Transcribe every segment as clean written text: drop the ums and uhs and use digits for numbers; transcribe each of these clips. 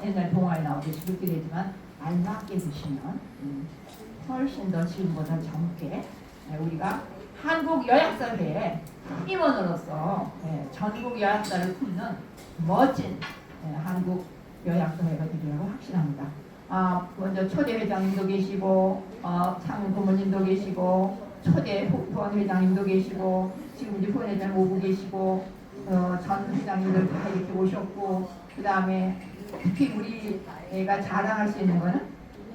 옛날 동화에 나오듯이 그렇게 되지만 알맞게 드시면 훨씬 더 지금보다 젊게 우리가 한국 여약사회의 임원으로서 전국 여약사를 품는 멋진 한국 여약사회가 되리라고 확신합니다. 먼저 초대 회장님도 계시고 창 부모님도 계시고 초대 후원 회장님도 계시고 지금 이제 후원회장 오고 계시고 전 회장님들 다 이렇게 오셨고 그 다음에 특히 우리가 자랑할 수 있는 거는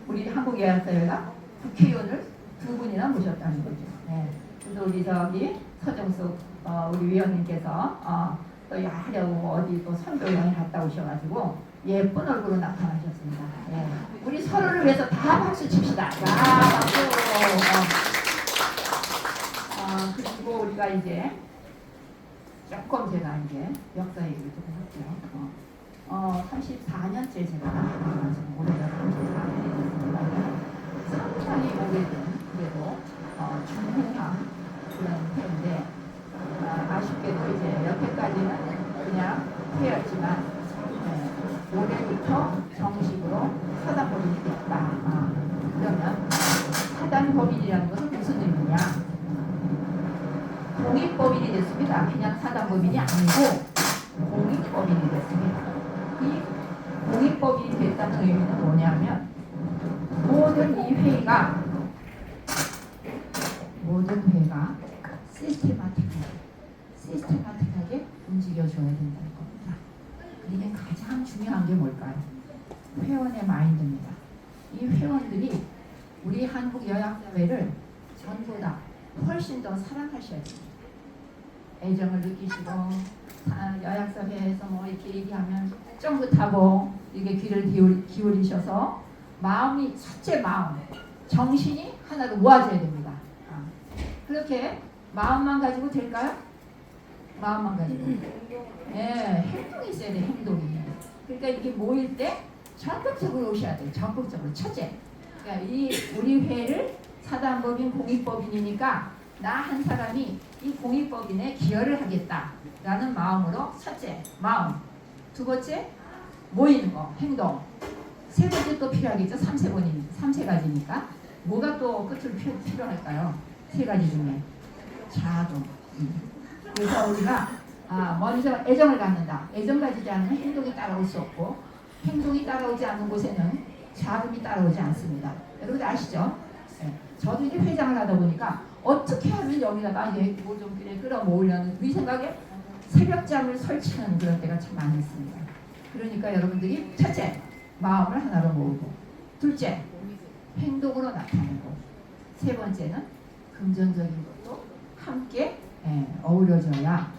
우리 한국여약사회가 국회의원을 2분이나 모셨다는 거죠. 그래서 우리 서정숙 우리 위원님께서 또 하려고 어디 또 선교 여행 갔다 오셔가지고 예쁜 얼굴로 나타나셨습니다. 우리 서로를 위해서 다 박수 칩시다. 자, 박수. 그리고 우리가 이제 조금 제가 이제 역사 얘기를 조금 할게요. 34년째 제가 지금 올해가 34년이 됐습니다. 상당히 오래된 그래도 중후한 그런 회인데 아쉽게도 이제 여태까지는 그냥 회였지만 올해부터 정식으로 사단법인이 됐다. 그러면 사단법인이라는 것은 무슨 의미냐? 공익법인이 됐습니다. 그냥 사단법인이 아니고 공익법인이 됐습니다. 이 공익법인이 됐다는 의미는 뭐냐면 모든 회가 시스테마틱하게 움직여줘야 된다는 겁니다. 이게 가장 중요한 게 뭘까요? 회원의 마인드입니다. 이 회원들이 우리 한국 여약사회를 전보다 훨씬 더 사랑하셔야 됩니다. 애정을 느끼시고 여약사회에서 뭐 이렇게 얘기하면 쫑긋하고 이게 귀를 기울이셔서 마음이 첫째 마음, 정신이 하나로 모아져야 됩니다. 그렇게 마음만 가지고 될까요? 마음만 가지고. 행동이 있어야 돼. 행동이. 그러니까 이렇게 모일 때 적극적으로 오셔야 돼요. 적극적으로. 첫째. 그러니까 우리 회를 사단법인 공익법인이니까 나 한 사람이 이 공익법인에 기여를 하겠다라는 마음으로 첫째 마음, 두 번째 모이는 거, 행동, 세 번째 또 필요하겠죠. 3세 가지니까 뭐가 또 끝을 필요할까요? 세 가지 중에 자금. 그래서 우리가 먼저 애정을 갖는다. 애정 가지지 않으면 행동이 따라올 수 없고 행동이 따라오지 않는 곳에는 자금이 따라오지 않습니다. 여러분 아시죠? 저도 이제 회장을 하다 보니까 어떻게 하면 여기다가 이제 모종길에 끌어모으려는 우리 생각에 새벽잠을 설치는 그런 때가 참 많이 있습니다. 그러니까 여러분들이 첫째 마음을 하나로 모으고 둘째 행동으로 나타내고 세 번째는 금전적인 것도 함께 어우러져야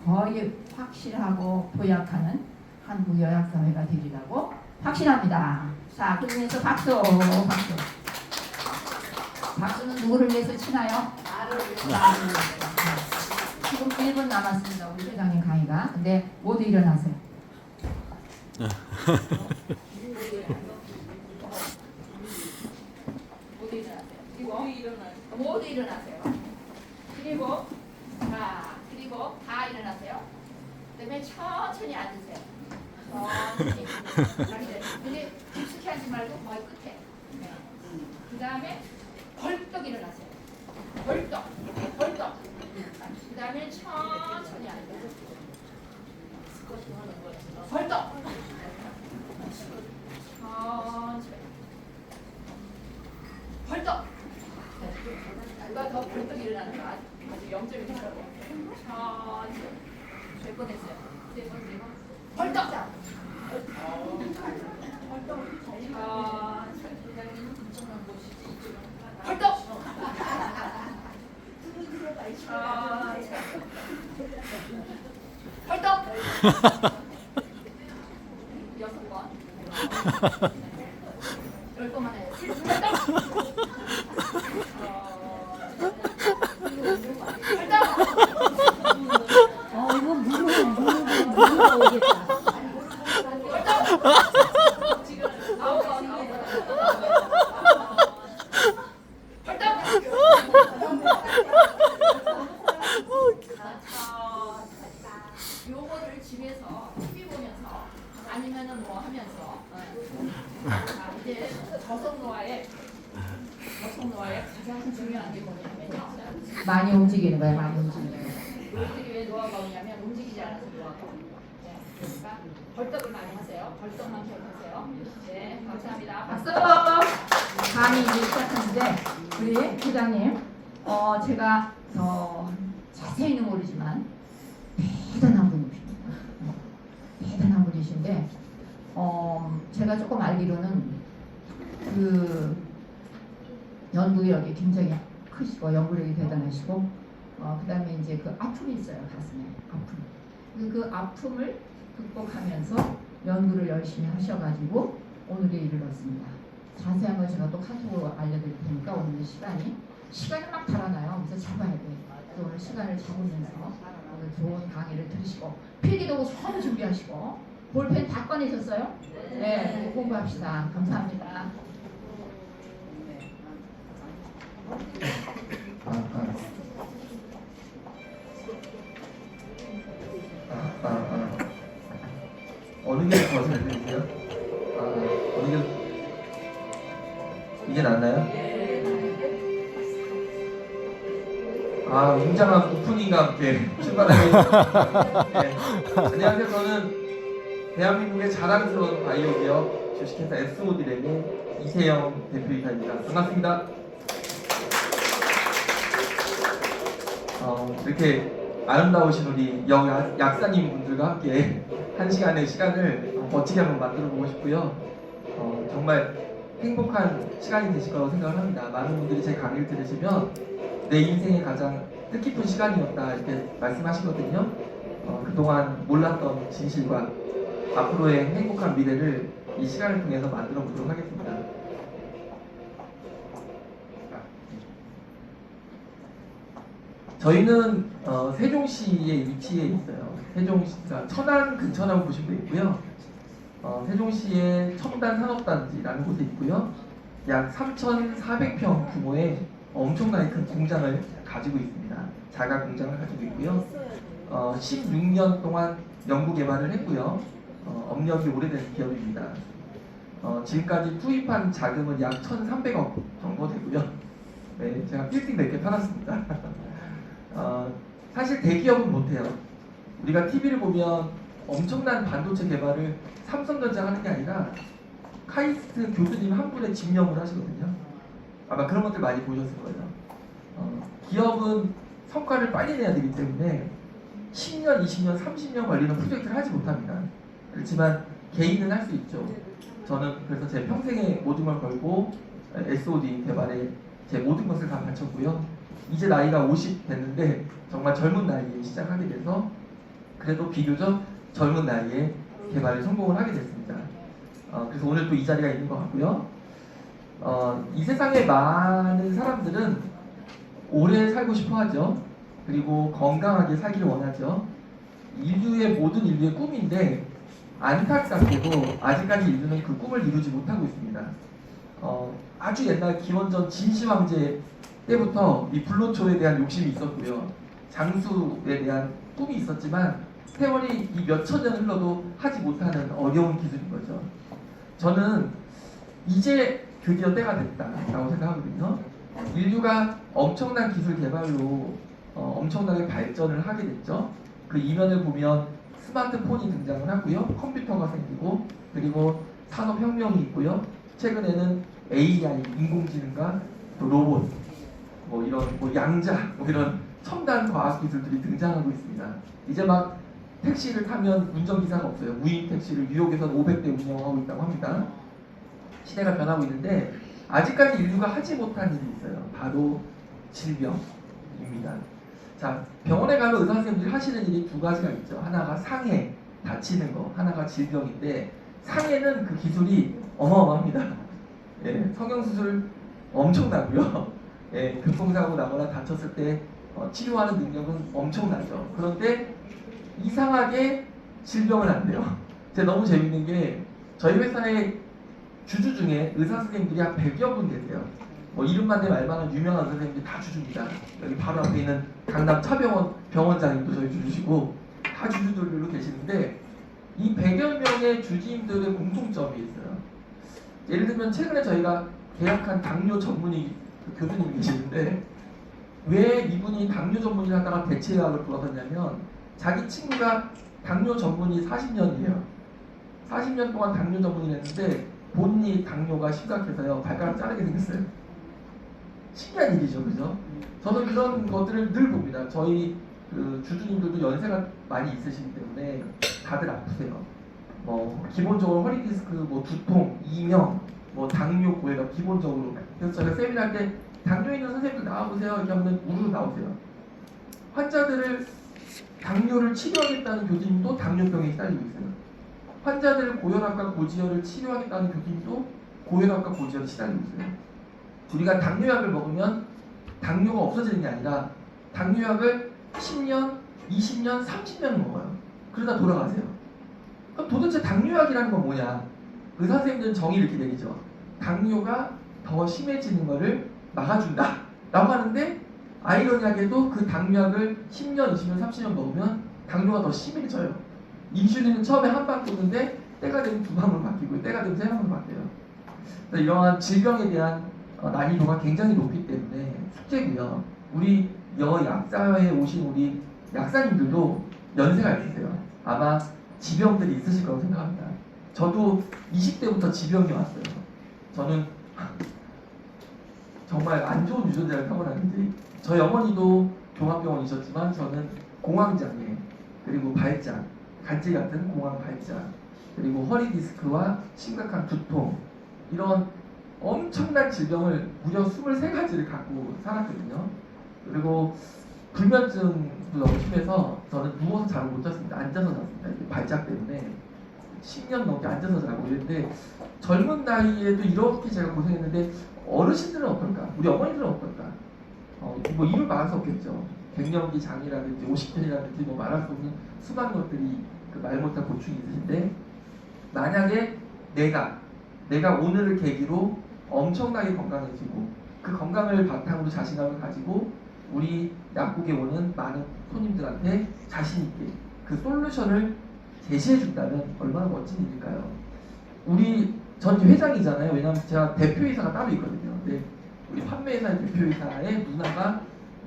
거의 확실하고 도약하는 한국 여약사회가 되리라고 확신합니다. 자, 그러면서 박수. 박수는 누구를 위해서 치나요? 나를 위해서. 지금 1분 남았습니다. 우리 회장님 강의가. 근데 모두 일어나세요. 모두 일어나세요. 그리고 다 일어나세요. 그다음에 천천히 앉으세요. 천천히. 근데 깊숙이 하지 말고 거의 끝에. 그다음에 벌떡 일어나세요. 벌떡. 그다음에 천천히 앉으세요. 벌떡. 천천히. 벌떡. 누가 더 벌떡 일어나는 거 아직 0점이 되더라고. 천천히. 몇 번 했어요? 3번. 벌떡. 벌떡. 벌떡. 6번. 10번만 해요. 이건 무릎 오겠다. 요거를 집에서 TV 보면서 아니면은 남녀 노화 하면서 자, 이제 여성 노화의 가장 중요한 게 뭐냐면요. 많이 움직이는 거예요. 많이 움직이는 거. 이들이 왜 노화가 오냐면 움직이지 않아서 노화가 옵니다. 네, 그러니까 벌떡을 많이 하세요. 벌떡만 기억하세요. 네, 감사합니다. 박수! 강의 이제 시작하는데 우리 부장님, 제가 자세히는 모르지만 대단한 분이십니다. 대단한 분이신데, 제가 조금 알기로는 그 연구력이 굉장히 크시고 연구력이 대단하시고, 그다음에 이제 그 아픔이 있어요. 가슴에 아픔. 그 아픔을 극복하면서 연구를 열심히 하셔가지고 오늘의 일을 얻습니다. 자세한 걸 제가 또 카톡으로 알려드릴 테니까 오늘 시간이 막 달아나요. 그래서 잡아야 돼. 그래서 오늘 시간을 잡으면서 오늘 좋은 강의를 들으시고 필기도구 처음 준비하시고 볼펜 다 꺼내셨어요? 네, 공부합시다. 감사합니다. 어느 게 더 잘 들리세요? 어느 게 이게 낫나요? 웅장한 오프닝과 함께 출발하게 네. 안녕하세요. 저는 대한민국의 자랑스러운 바이오 기업 주식회사 SOD랩의 이세영 대표이사입니다. 반갑습니다. 이렇게 아름다우신 우리 약사님 분들과 함께 한 시간의 시간을 멋지게 한번 만들어 보고 싶고요. 정말 행복한 시간이 되실 거라고 생각을 합니다. 많은 분들이 제 강의를 들으시면 내 인생의 가장 뜻깊은 시간이었다 이렇게 말씀하시거든요. 그동안 몰랐던 진실과 앞으로의 행복한 미래를 이 시간을 통해서 만들어 보도록 하겠습니다. 저희는 세종시에 위치해 있어요. 세종시가 천안 근처라고 보시면 되고요. 세종시의 첨단 산업단지라는 곳에 있고요. 약 3,400평 규모의 엄청나게 큰 공장을 가지고 있습니다. 자가 공장을 가지고 있고요. 16년 동안 연구 개발을 했고요. 업력이 오래된 기업입니다. 지금까지 투입한 자금은 약 1,300억 정도 되고요. 네, 제가 빌딩 몇 개 팔았습니다. 사실 대기업은 못해요. 우리가 TV를 보면 엄청난 반도체 개발을 삼성전자가 하는 게 아니라 카이스트 교수님 한 분의 집념을 하시거든요. 아마 그런 것들 많이 보셨을 거예요. 기업은 성과를 빨리 내야 되기 때문에 10년, 20년, 30년 걸리는 프로젝트를 하지 못합니다. 그렇지만 개인은 할 수 있죠. 저는 그래서 제 평생의 모든 걸 걸고 SOD 개발에 제 모든 것을 다 바쳤고요. 이제 나이가 50 됐는데 정말 젊은 나이에 시작하게 돼서 그래도 비교적 젊은 나이에 개발에 성공을 하게 됐습니다. 그래서 오늘 또 이 자리가 있는 것 같고요. 이 세상에 많은 사람들은 오래 살고 싶어 하죠. 그리고 건강하게 살기를 원하죠. 인류의 모든 인류의 꿈인데 안타깝게도 아직까지 인류는 그 꿈을 이루지 못하고 있습니다. 아주 옛날 기원전 진시 황제 때부터 이 불로초에 대한 욕심이 있었고요. 장수에 대한 꿈이 있었지만 세월이 이 몇천 년 흘러도 하지 못하는 어려운 기술인 거죠. 저는 이제 드디어 때가 됐다라고 생각하거든요. 인류가 엄청난 기술 개발로 엄청나게 발전을 하게 됐죠. 그 이면을 보면 스마트폰이 등장을 하고요. 컴퓨터가 생기고 그리고 산업혁명이 있고요. 최근에는 AI, 인공지능과 또 로봇, 양자, 이런 첨단 과학 기술들이 등장하고 있습니다. 이제 막 택시를 타면 운전기사가 없어요. 무인 택시를 뉴욕에서는 500대 운영하고 있다고 합니다. 시대가 변하고 있는데 아직까지 인류가 하지 못한 일이 있어요. 바로 질병입니다. 자, 병원에 가면 의사 선생님들이 하시는 일이 두 가지가 있죠. 하나가 상해, 다치는 거, 하나가 질병인데 상해는 그 기술이 어마어마합니다. 예, 성형수술 엄청나고요. 예, 교통사고 나거나 다쳤을 때 치료하는 능력은 엄청나죠. 그런데 이상하게 질병은 안 돼요. 제가 너무 재밌는 게 저희 회사의 주주 중에 의사 선생님들이 한 100여 분 계세요. 이름만 대면 알만한 유명한 선생님들이 다 주주입니다. 여기 바로 앞에 있는 강남 차병원 병원장님도 저희 주주시고 다 주주들로 계시는데 이 100여 명의 주지임들의 공통점이 있어요. 예를 들면 최근에 저희가 계약한 당뇨 전문의 교수님이 계시는데 왜 이분이 당뇨 전문의를 하다가 대체의학을 들어섰냐면 자기 친구가 당뇨 전문의 40년이에요. 40년 동안 당뇨 전문의를 했는데 본인이 당뇨가 심각해서요. 발가락 자르게 생겼어요. 신기한 일이죠. 그죠? 저는 그런 것들을 늘 봅니다. 저희 그 주주님들도 연세가 많이 있으시기 때문에 다들 아프세요. 뭐 기본적으로 허리 디스크, 뭐 두통, 이명, 뭐 당뇨, 고혈압 기본적으로. 그래서 저희가 세미나 할 때 당뇨 있는 선생님들 나와보세요 이렇게 하면 우르르 나오세요. 환자들을 당뇨를 치료하겠다는 교수님도 당뇨병에 시달리고 있어요. 환자들 고혈압과 고지혈을 치료하겠다는 교수님도 고혈압과 고지혈에 시달리고 있어요. 우리가 당뇨약을 먹으면 당뇨가 없어지는 게 아니라 당뇨약을 10년, 20년, 30년 먹어요. 그러다 돌아가세요. 그럼 도대체 당뇨약이라는 건 뭐냐? 의사 선생님들은 정의를 이렇게 내리죠. 당뇨가 더 심해지는 것을 막아준다 라고 하는데 아이러니하게도 그 당뇨약을 10년, 20년, 30년 먹으면 당뇨가 더 심해져요. 인슐린은 처음에 한 방 쏘는데 때가 되면 두 방으로 바뀌고 때가 되면 세 방으로 바뀌어요. 그래서 이러한 질병에 대한 난이도가 굉장히 높기 때문에 숙제고요. 우리 여약사회에 오신 우리 약사님들도 연세가 있으세요. 아마 지병들이 있으실 거라고 생각합니다. 저도 20대부터 지병이 왔어요. 저는 정말 안 좋은 유전자를 타고났는데 저희 어머니도 종합병원이셨지만 저는 공황장애 그리고 발작, 간질 같은 공황 발작 그리고 허리 디스크와 심각한 두통 이런 엄청난 질병을 무려 23가지를 갖고 살았거든요. 그리고 불면증도 너무 심해서 저는 누워서 잠을 못 잤습니다. 앉아서 잤습니다. 이게 발작 때문에 10년 넘게 앉아서 자고 이랬는데 젊은 나이에도 이렇게 제가 고생했는데 어르신들은 어떨까? 우리 어머니들은 어떨까? 뭐 이루 말할 수 없겠죠. 갱년기 장이라든지 50편이라든지 뭐 말할 수 없는 수많은 것들이 그 말 못할 고충이 있으신데 만약에 내가 오늘을 계기로 엄청나게 건강해지고 그 건강을 바탕으로 자신감을 가지고 우리 약국에 오는 많은 손님들한테 자신있게 그 솔루션을 제시해준다면 얼마나 멋진 일일까요? 전 회장이잖아요. 왜냐하면 제가 대표이사가 따로 있거든요. 근데 우리 판매회사의 대표이사의 누나가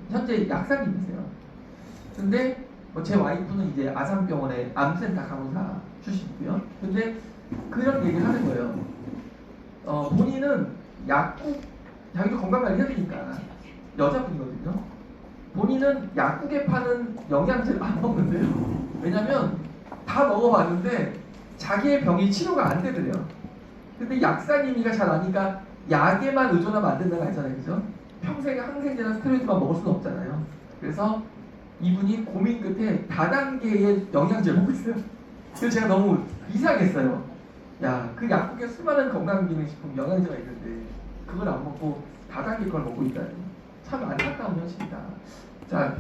현재 약사님이세요. 근데 제 와이프는 이제 아산병원의 암센터 간호사 출신이고요. 근데 그런 얘기를 하는 거예요. 본인은 약국, 자기도 건강관리 해야 되니까 여자분이거든요. 본인은 약국에 파는 영양제를 안 먹는데요. 왜냐면 다 먹어봤는데 자기의 병이 치료가 안 되더래요. 근데 약사님이가 잘 아니까 약에만 의존하면 안 된다고 하잖아요. 그죠? 평생 항생제나 스테로이드만 먹을 수는 없잖아요. 그래서 이분이 고민 끝에 다단계의 영양제를 먹고 있어요. 그래서 제가 너무 이상했어요. 야, 그 약국에 수많은 건강기능식품 영양제가 있는데 그걸 안 먹고 다단계 걸 먹고 있다니 참 안타까운 현실이다. 자,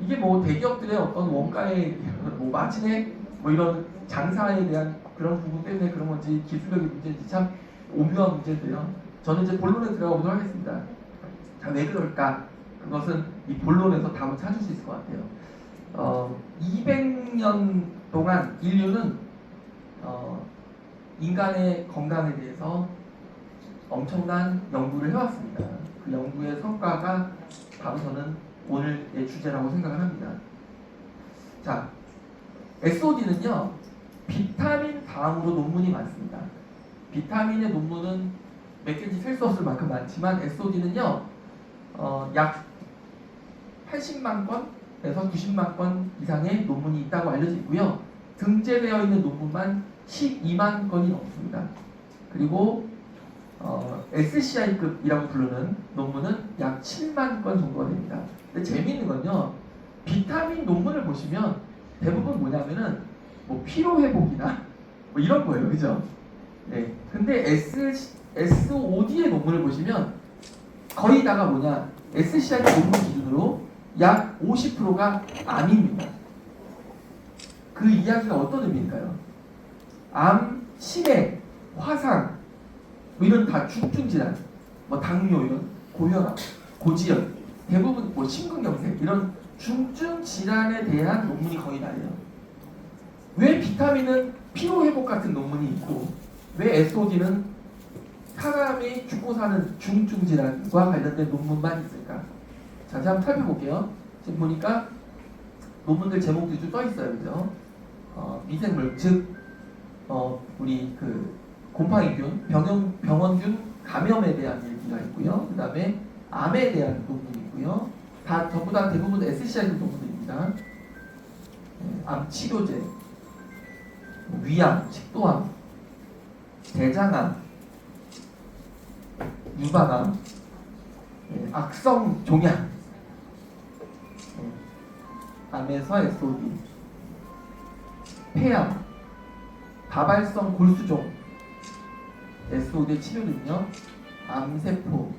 이게 뭐 대기업들의 어떤 원가의 뭐 마진의 뭐 이런 장사에 대한 그런 부분 때문에 그런 건지 기술력의 문제인지 참 오묘한 문제인데요. 저는 이제 본론에 들어가 보도록 하겠습니다. 자, 왜 그럴까? 그것은 이 본론에서 답을 찾을 수 있을 것 같아요. 200년 동안 인류는 인간의 건강에 대해서 엄청난 연구를 해왔습니다. 그 연구의 성과가 바로 저는 오늘의 주제라고 생각을 합니다. 자, SOD는요 비타민 다음으로 논문이 많습니다. 비타민의 논문은 몇 개인지 셀 수 없을 만큼 많지만 SOD는요 약 80만 건에서 90만 건 이상의 논문이 있다고 알려져 있고요. 등재되어 있는 논문만 12만 건이 넘습니다. 그리고 SCI급이라고 부르는 논문은 약 7만 건 정도가 됩니다. 근데 재미있는 건요, 비타민 논문을 보시면 대부분 뭐냐면은 뭐 피로 회복이나 뭐 이런 거예요, 그죠? 네. 근데 SOD의 논문을 보시면 거의 다가 뭐냐, SCI 논문 기준으로 약 50%가 암입니다. 그 이야기가 어떤 의미일까요? 암, 치매, 화상, 뭐 이런 다 중증 질환, 뭐 당뇨 이런 고혈압, 고지혈, 대부분 뭐 심근경색 이런 중증 질환에 대한 논문이 거의 다예요. 왜 비타민은 피로회복 같은 논문이 있고 왜 SOD는 사람이 죽고 사는 중증 질환과 관련된 논문만 있을까? 자세히 한번 살펴볼게요. 지금 보니까 논문들 제목들이 좀 써 있어요, 그죠? 미생물, 즉 우리 그 곰팡이균, 병원균 감염에 대한 얘기가 있고요. 그 다음에 암에 대한 논문이 있고요. 전부 다 대부분 SCI 논문입니다. 암 치료제, 위암, 식도암, 대장암, 유방암, 악성 종양, 암에서 SOD, 폐암, 다발성 골수종, SOD 치료 능력, 암세포,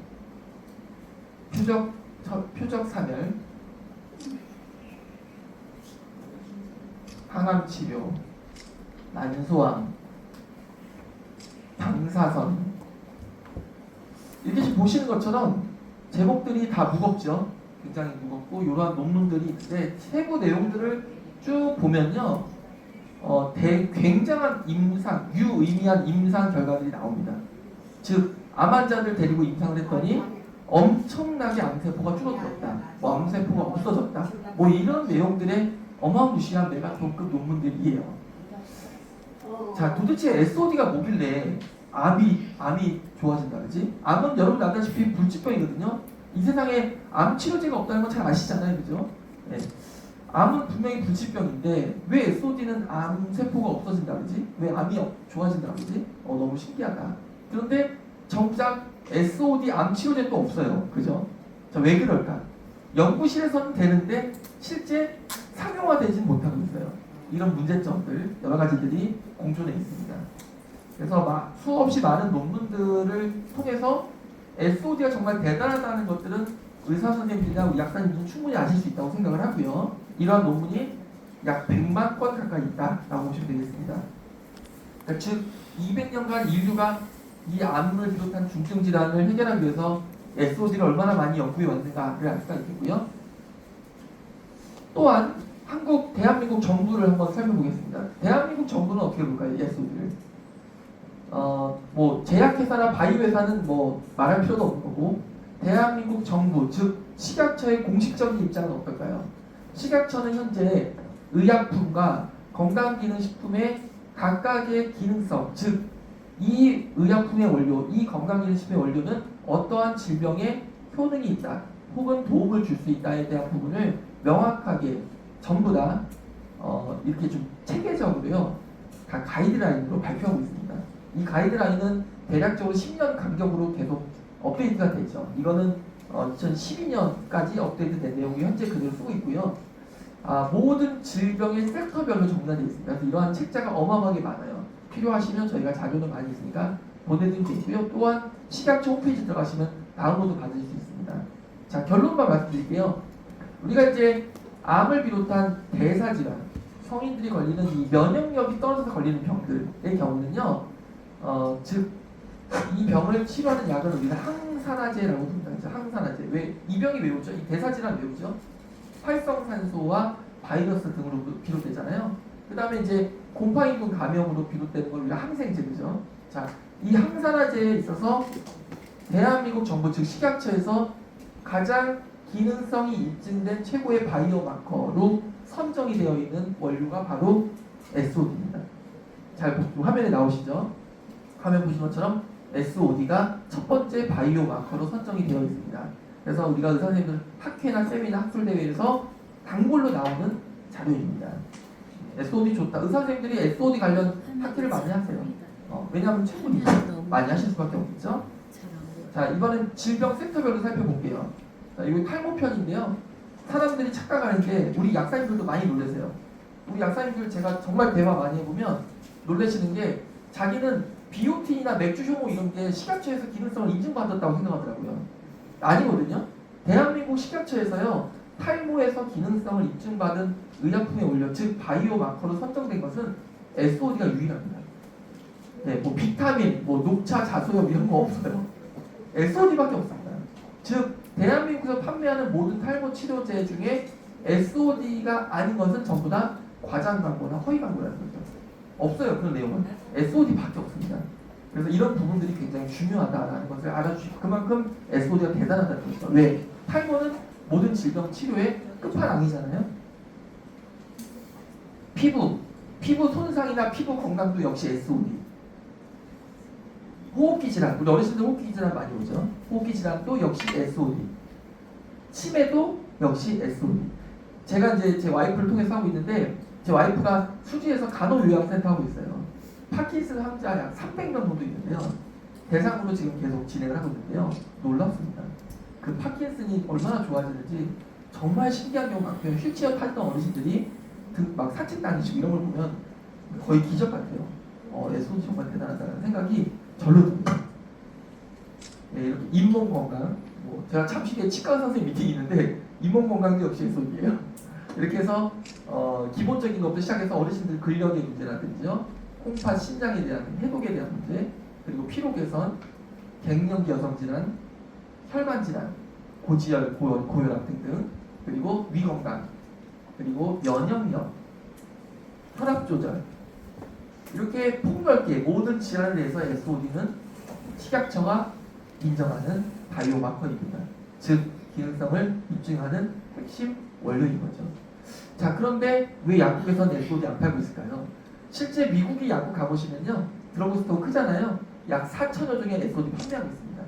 표적 사멸, 항암 치료, 난소암, 방사선. 이렇게 지금 보시는 것처럼 제목들이 다 무겁죠. 굉장히 무겁고 이러한 논문들이 있는데 세부 내용들을 쭉 보면요, 굉장한 유의미한 임상 결과들이 나옵니다. 즉, 암 환자들 데리고 임상을 했더니 엄청나게 암세포가 줄어들었다, 뭐 암세포가 없어졌다, 뭐 이런 내용들의 어마무시한 메가톤급 논문들이에요. 자, 도대체 SOD가 뭐길래 암이 좋아진다 그러지? 암은 여러분 알다시피 불치병이거든요. 이 세상에 암 치료제가 없다는 건 잘 아시잖아요, 그죠? 네. 암은 분명히 불치병인데 왜 SOD는 암세포가 없어진다 그러지? 왜 암이 좋아진다 그러지? 너무 신기하다. 그런데 정작 SOD 암 치료제 또 없어요, 그죠? 자, 왜 그럴까? 연구실에서는 되는데 실제 상용화되진 못하고 있어요. 이런 문제점들 여러 가지들이 공존해 있습니다. 그래서 수없이 많은 논문들을 통해서 SOD가 정말 대단하다는 것들은 의사 선생님들이나 약사님들은 충분히 아실 수 있다고 생각을 하고요. 이러한 논문이 약 100만 건 가까이 있다라고 보시면 되겠습니다. 그러니까 즉 200년간 인류가 이 암을 비롯한 중증 질환을 해결하기 위해서 SOD를 얼마나 많이 연구해 왔는가를 알 수가 있겠고요. 또한 대한민국 정부를 한번 살펴보겠습니다. 대한민국 정부는 어떻게 볼까요? SOD를 뭐 제약회사나 바이오회사는 뭐 말할 필요도 없는 거고, 대한민국 정부, 즉 식약처의 공식적인 입장은 어떨까요? 식약처는 현재 의약품과 건강기능식품의 각각의 기능성, 즉 이 의약품의 원료, 이 건강기능식품의 원료는 어떠한 질병에 효능이 있다, 혹은 도움을 줄 수 있다에 대한 부분을 명확하게 전부 다 이렇게 좀 체계적으로요, 다 가이드라인으로 발표하고 있습니다. 이 가이드라인은 대략적으로 10년 간격으로 계속 업데이트가 되죠. 이거는 2012년까지 업데이트된 내용이 현재 그대로 쓰고 있고요. 모든 질병의 섹터별로 정리되어 있습니다. 그래서 이러한 책자가 어마어마하게 많아요. 필요하시면 저희가 자료는 많이 있으니까 보내드릴 수 있고요. 또한 식약처 홈페이지 들어가시면 다운로드 받으실 수 있습니다. 자, 결론만 말씀드릴게요. 우리가 이제 암을 비롯한 대사질환, 성인들이 걸리는 이 면역력이 떨어져서 걸리는 병들의 경우는요, 즉 이 병을 치료하는 약은 우리가 항산화제라고 부릅니다. 항산화제. 왜 이 병이 왜 오죠? 이 대사질환 왜 오죠? 활성산소와 바이러스 등으로 비롯되잖아요. 그 다음에 이제 곰팡이균 감염으로 비롯되는 걸 우리가 항생제, 그죠? 자, 이 항산화제에 있어서 대한민국 정부, 즉 식약처에서 가장 기능성이 입증된 최고의 바이오 마커로 선정이 되어 있는 원료가 바로 SOD입니다. 잘 화면에 나오시죠? 화면 보시는 것처럼 SOD가 첫 번째 바이오 마커로 선정이 되어 있습니다. 그래서 우리가 의사 선생님들 학회나 세미나 학술 대회에서 단골로 나오는 자료입니다. SOD 좋다. 의사 선생님들이 SOD 관련 학회를 많이 하세요. 왜냐하면 최고니까 많이 하실 수밖에 없겠죠. 자, 이번엔 질병 섹터별로 살펴볼게요. 자, 이거 탈모편인데요. 사람들이 착각하는 게, 우리 약사님들도 많이 놀라세요. 우리 약사님들 제가 정말 대화 많이 해보면 놀라시는 게, 자기는 비오틴이나 맥주 효모 이런 게 식약처에서 기능성을 인증받았다고 생각하더라고요. 아니거든요. 대한민국 식약처에서요, 탈모에서 기능성을 인증받은 의약품의 원료, 즉 바이오 마커로 선정된 것은 SOD가 유일합니다. 네, 뭐 비타민, 뭐 녹차, 자소염 이런 거 없어요. SOD밖에 없습니다. 즉 대한민국에서 판매하는 모든 탈모 치료제 중에 SOD가 아닌 것은 전부 다 과장 광고나 허위 광고라는 거죠. 없어요. 그런 내용은 SOD밖에 없습니다. 그래서 이런 부분들이 굉장히 중요하다라는 것을 알아주시고 그만큼 SOD가 대단하다는 거죠. 왜? 탈모는 모든 질병 치료의 끝판왕이잖아요. 피부 손상이나 피부 건강도 역시 SOD. 호흡기 질환, 우리 어르신들 호흡기 질환 많이 오죠. 호흡기 질환도 역시 SOD. 치매도 역시 SOD. 제가 이제 제 와이프를 통해서 하고 있는데 제 와이프가 수지에서 간호요양센터 하고 있어요. 파킨슨 환자 약 300명 정도 있는데요. 대상으로 지금 계속 진행을 하고 있는데요. 놀랍습니다. 그 파킨슨이 얼마나 좋아지는지 정말 신기한 경우 많고요. 휠체어 타던 어르신들이 막 산책 다니시고 이런 걸 보면 거의 기적 같아요. SOD 정말 대단하다는 생각이 절로 듭니다. 네, 이렇게 잇몸 건강, 제가 참시기에 치과 선생님 미팅이 있는데 잇몸 건강도 역시 SOD예요. 이렇게 해서 기본적인 것부터 시작해서 어르신들 근력의 문제라든지요. 콩팥 신장에 대한 해독에 대한 문제, 그리고 피로 개선, 갱년기 여성 질환, 혈관 질환, 고지혈, 고혈압 등등, 그리고 위 건강, 그리고 면역력, 혈압 조절 이렇게 폭넓게 모든 질환에 대해서 SOD는 식약처가 인정하는 바이오마커입니다. 즉 기능성을 입증하는 핵심 원료인 거죠. 자, 그런데 왜 약국에서는 SOD 안 팔고 있을까요? 실제 미국의 약국 가보시면요, 드러그스토어 크잖아요. 약 4천여 종의 SOD 판매하고 있습니다.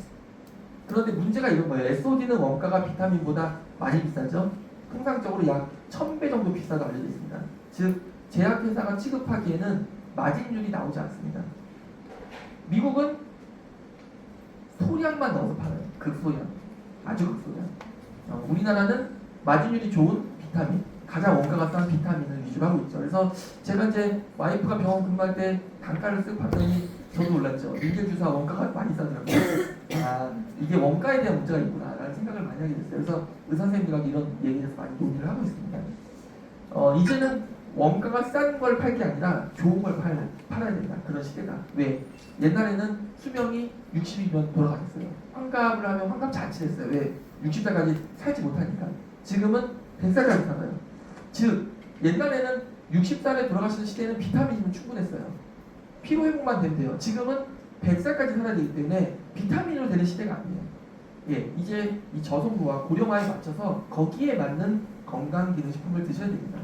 그런데 문제가 이런 거예요. SOD는 원가가 비타민보다 많이 비싸죠. 통상적으로 약 1000배 정도 비싸다고 알려져 있습니다. 즉 제약회사가 취급하기에는 마진율이 나오지 않습니다. 미국은 소량만 넣어서 팔아요. 극소량, 아주 극소량. 우리나라는 마진율이 좋은 비타민, 가장 원가가 싼 비타민을 위주로 하고 있죠. 그래서 제가 이제 와이프가 병원 근무할 때 단가를 쓱 봤더니 저도 놀랐죠. 인증주사 원가가 많이 싸더라고요. 아, 이게 원가에 대한 문제가 있구나라는 생각을 많이 하게 됐어요. 그래서 의사 선생님들과 이런 얘기에서 많이 논의를 하고 있습니다. 이제는 원가가 싼 걸 팔 게 아니라 좋은 걸 팔아야 된다. 그런 시대다. 왜? 옛날에는 수명이 60이면 돌아가셨어요. 환갑을 하면 환갑 잔치했어요. 왜? 60살까지 살지 못하니까. 지금은 100살까지 살아요. 즉 옛날에는 60살에 돌아가시는 시대에는 비타민이면 충분했어요. 피로 회복만 되면 돼요. 지금은 100살까지 살아야 되기 때문에 비타민으로 되는 시대가 아니에요. 예, 이제 이 저속노화, 고령화에 맞춰서 거기에 맞는 건강기능식품을 드셔야 됩니다.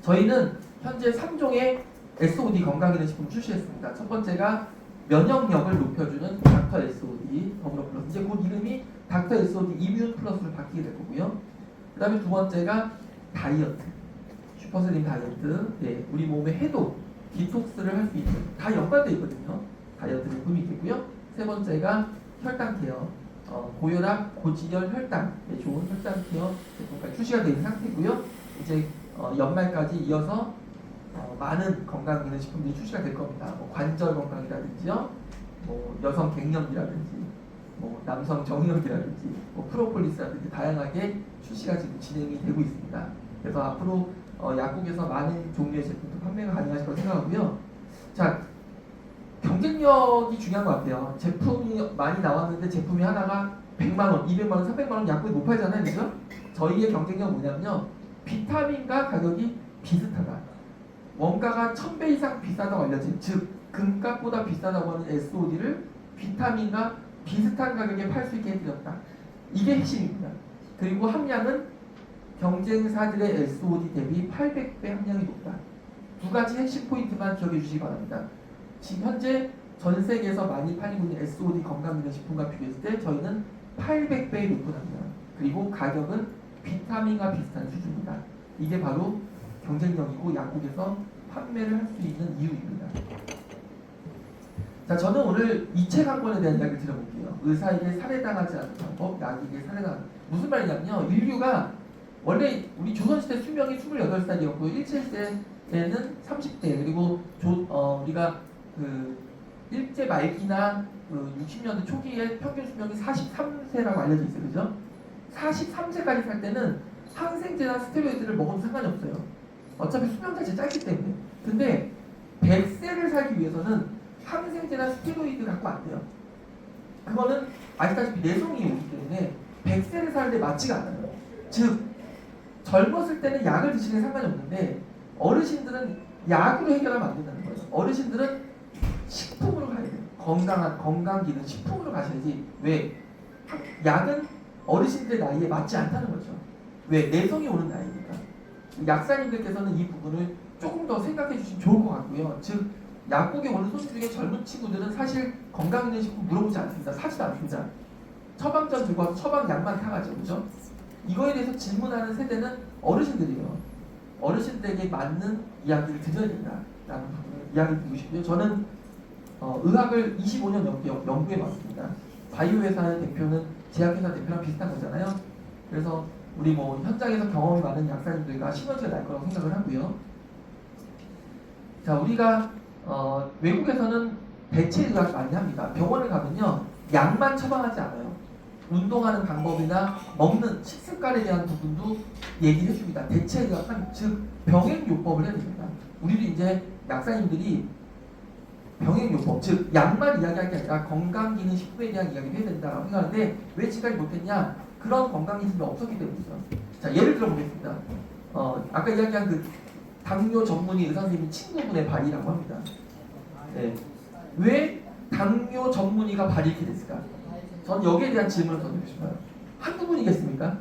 저희는 현재 3종의 SOD 건강기능식품 출시했습니다. 첫 번째가 면역력을 높여주는 닥터 SOD 더불어 플러스. 이제 곧 이름이 닥터 SOD 이뮨 플러스로 바뀌게 될 거고요. 그 다음에 두 번째가 다이어트, 슈퍼슬림 다이어트. 네, 우리 몸의 해독, 디톡스를 할 수 있는, 다 연관되어 있거든요. 다이어트 제품이 있고요. 세 번째가 혈당 케어, 고혈압, 고지혈, 혈당에 좋은 혈당 케어 제품까지 출시가 되어 있는 상태고요. 이제 연말까지 이어서 많은 건강기능식품들이 출시가 될 겁니다. 관절 건강이라든지요, 여성 갱년기라든지, 남성 정력이라든지, 프로폴리스라든지 다양하게 출시가 지금 진행이 되고 있습니다. 그래서 앞으로 약국에서 많은 종류의 제품도 판매가 가능하실 거라고 생각하고요. 자, 경쟁력이 중요한 것 같아요. 제품이 많이 나왔는데 제품이 하나가 100만원, 200만원, 300만원 약국에 못 팔잖아요. 그죠? 저희의 경쟁력은 뭐냐면요, 비타민과 가격이 비슷하다. 원가가 1000배 이상 비싸다고 알려진, 즉 금값보다 비싸다고 하는 SOD를 비타민과 비슷한 가격에 팔 수 있게 해드렸다. 이게 핵심입니다. 그리고 함량은 경쟁사들의 SOD 대비 800배 함량이 높다. 두 가지 핵심 포인트만 기억해 주시기 바랍니다. 지금 현재 전 세계에서 많이 팔리고 있는 SOD 건강기능식품과 비교했을 때 저희는 800배의 높은 함량, 그리고 가격은 비타민과 비슷한 수준이다. 이게 바로 경쟁력이고 약국에서 판매를 할 수 있는 이유입니다. 자, 저는 오늘 이 책 한 권에 대한 이야기를 드려볼게요. 의사에게 살해당하지 않는 방법, 약에게 살해당하는. 무슨 말이냐면요, 인류가 원래 우리 조선시대 수명이 28살이었고 1세때는 30대, 그리고 우리가 그 일제 말기나 60년대 초기에 평균 수명이 43세라고 알려져 있어요. 그죠? 43세까지 살 때는 항생제나 스테로이드를 먹어도 상관이 없어요. 어차피 수명 자체 짧기 때문에. 근데 100세를 살기 위해서는 항생제나 스테로이드 갖고 안 돼요. 그거는 아시다시피 내성이 오기 때문에 100세를 사는데 맞지가 않아요. 즉 젊었을 때는 약을 드시는 상관이 없는데 어르신들은 약으로 해결하면 안 된다는 거예요. 어르신들은 식품으로 가야 돼요. 건강한 건강기능 식품으로 가셔야지. 왜? 약은 어르신들의 나이에 맞지 않다는 거죠. 왜? 내성이 오는 나이니까. 약사님들께서는 이 부분을 조금 더 생각해 주시면 좋을 것 같고요. 즉 약국에 오는 손님 중에 젊은 친구들은 사실 건강기능식품 물어보지 않습니다. 사지도 않습니다. 처방전 들고 와서 처방약만 타가죠. 그죠? 이거에 대해서 질문하는 세대는 어르신들이에요. 어르신들에게 맞는 이야기를 드려야 된다라는 부분을 이야기 드리고 싶고요. 저는 의학을 25년 넘게 연구해 왔습니다. 바이오 회사의 대표는 제약회사 대표랑 비슷한 거잖아요. 그래서 우리 뭐 현장에서 경험이 많은 약사님들과 시너지가 날 거라고 생각을 하고요. 자, 우리가 외국에서는 대체 의학 많이 합니다. 병원을 가면요, 약만 처방하지 않아요. 운동하는 방법이나 먹는 식습관에 대한 부분도 얘기를 해줍니다. 대체 의학은 즉 병행요법을 해야 됩니다. 우리도 이제 약사님들이 병행요법, 즉 약만 이야기할 게 아니라 건강기능식품에 대한 이야기를 해야 된다고 생각하는데 왜 지금까지 못했냐? 그런 건강기능이 없었기 때문이죠. 자, 예를 들어 보겠습니다. 아까 이야기한 그 당뇨 전문의 의사 선생님 친구분의 발이라고 합니다. 네. 왜 당뇨 전문의가 발이 이렇게 됐을까? 전 여기에 대한 질문을 던지고 싶어요. 한두 분이겠습니까?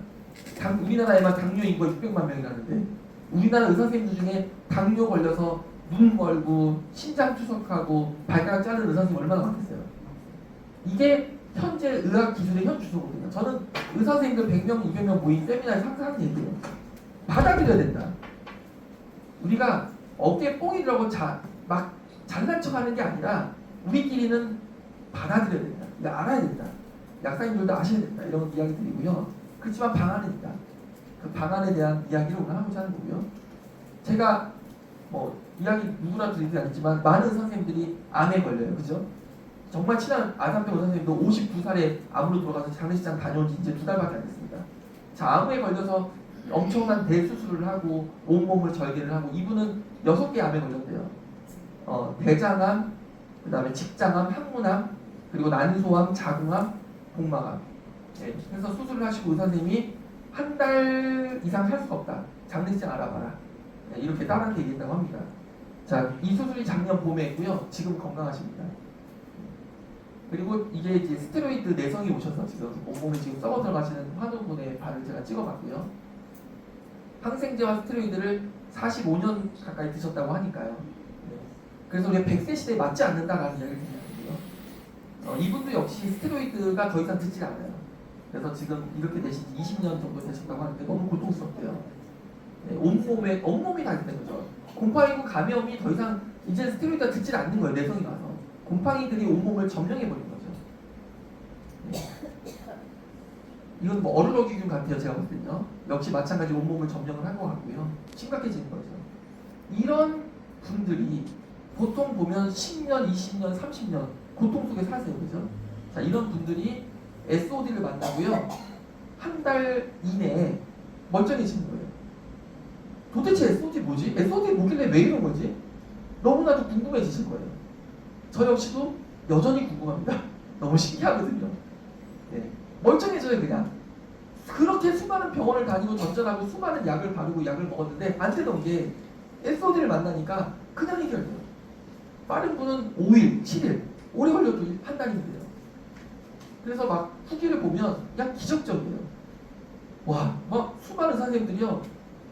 우리나라에만 당뇨 인구가 600만 명이라는데 우리나라 의사 선생님들 중에 당뇨 걸려서 눈 멀고 신장 투석하고 발가락 자르는 의사 선생님 얼마나 많겠어요? 이게 현재 의학 기술의 현 주소거든요. 저는 의사 선생님들 100명, 200명 모인 세미나에 항상 하는 얘기예요. 받아들여야 된다. 우리가 어깨에 뽕이 들어가고 막 잘난 척하는 게 아니라 우리끼리는 받아들여야 된다. 이거 알아야 된다. 약사님들도 아셔야 된다. 이런 이야기 드리고요. 그렇지만 방안은 있다. 그 방안에 대한 이야기를 오늘 하고자 하는 거고요. 제가 뭐 이야기 누구나 드리지 않지만 많은 선생님들이 암에 걸려요. 그죠? 정말 친한 아산병 의사 선생님도 52살에 암으로 돌아가서 장례식장 다녀온 지 이제 2달밖에 안 됐습니다. 자, 암에 걸려서 엄청난 대수술을 하고 온몸을 절개를 하고 이분은 6개 암에 걸렸대요. 대장암, 그 다음에 직장암, 항문암, 그리고 난소암, 자궁암, 복막암. 네, 그래서 수술을 하시고 의사 선생님이 한 달 이상 살 수가 없다. 장례식장 알아봐라. 네, 이렇게 딸한테 얘기했다고 합니다. 자, 이 수술이 작년 봄에 했고요. 지금 건강하십니다. 그리고 이게 이제 스테로이드 내성이 오셔서 지금 온몸에 지금 썩어 들어가시는 환우분의 발을 제가 찍어봤고요. 항생제와 스테로이드를 45년 가까이 드셨다고 하니까요. 네. 그래서 우리가 100세 시대에 맞지 않는다라는 이야기를 드리거든요. 이분도 역시 스테로이드가 더 이상 듣지 않아요. 그래서 지금 이렇게 되신 지 20년 정도 되셨다고 하는데 너무 고통스럽대요. 네, 온몸이 다 있는 거죠. 곰팡이고 감염이 더 이상 이제 스테로이드가 듣지 않는 거예요. 내성이 와서. 곰팡이들이 온몸을 점령해버린 거죠. 네. 이건 뭐 어르러기균 같아요. 제가 볼 때는요. 역시 마찬가지 온몸을 점령을 한 것 같고요. 심각해지는 거죠. 이런 분들이 보통 보면 10년, 20년, 30년 고통 속에 사세요. 그죠? 자, 이런 분들이 SOD를 만나고요. 한 달 이내에 멀쩡해지는 거예요. 도대체 SOD 뭐지? SOD 뭐길래 왜 이런 거지? 너무나도 궁금해지실 거예요. 저 역시도 여전히 궁금합니다. 너무 신기하거든요. 네. 멀쩡해져요. 그냥 그렇게 수많은 병원을 다니고 전전하고 수많은 약을 바르고 약을 먹었는데 안 되던 게 SOD를 만나니까 그냥 해결돼요. 빠른 분은 5일, 7일, 오래 걸려도 한 달인데요. 그래서 막 후기를 보면 그냥 기적적이에요. 와, 막 수많은 선생님들이요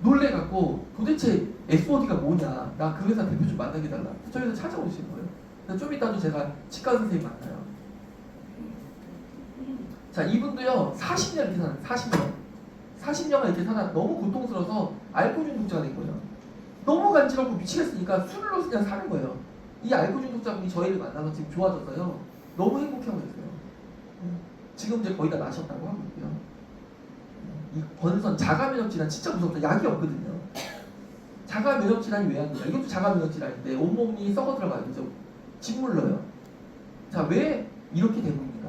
놀래갖고 도대체 SOD가 뭐냐, 나 그 회사 대표 좀 만나게 달라. 저희서 찾아오시는 거예요. 좀 이따도 제가 치과 선생님 만나요. 자, 이분도요 40년 이렇게 사는 40년간 이렇게 사다 너무 고통스러워서 알코올 중독자가 된 거예요. 너무 간지럽고 미치겠으니까 술로 그냥 사는 거예요. 이 알코올 중독자분이 저희를 만나서 지금 좋아져서요 너무 행복해하고 있어요. 지금 이제 거의 다 나셨다고 하고 있고요. 이 권선 자가면역 질환 진짜 무섭다. 약이 없거든요. 자가면역 질환이 왜 안 되냐? 이것도 자가면역 질환인데 온몸이 썩어 들어가요. 그죠? 짓물러요. 자, 왜 이렇게 되고입니까?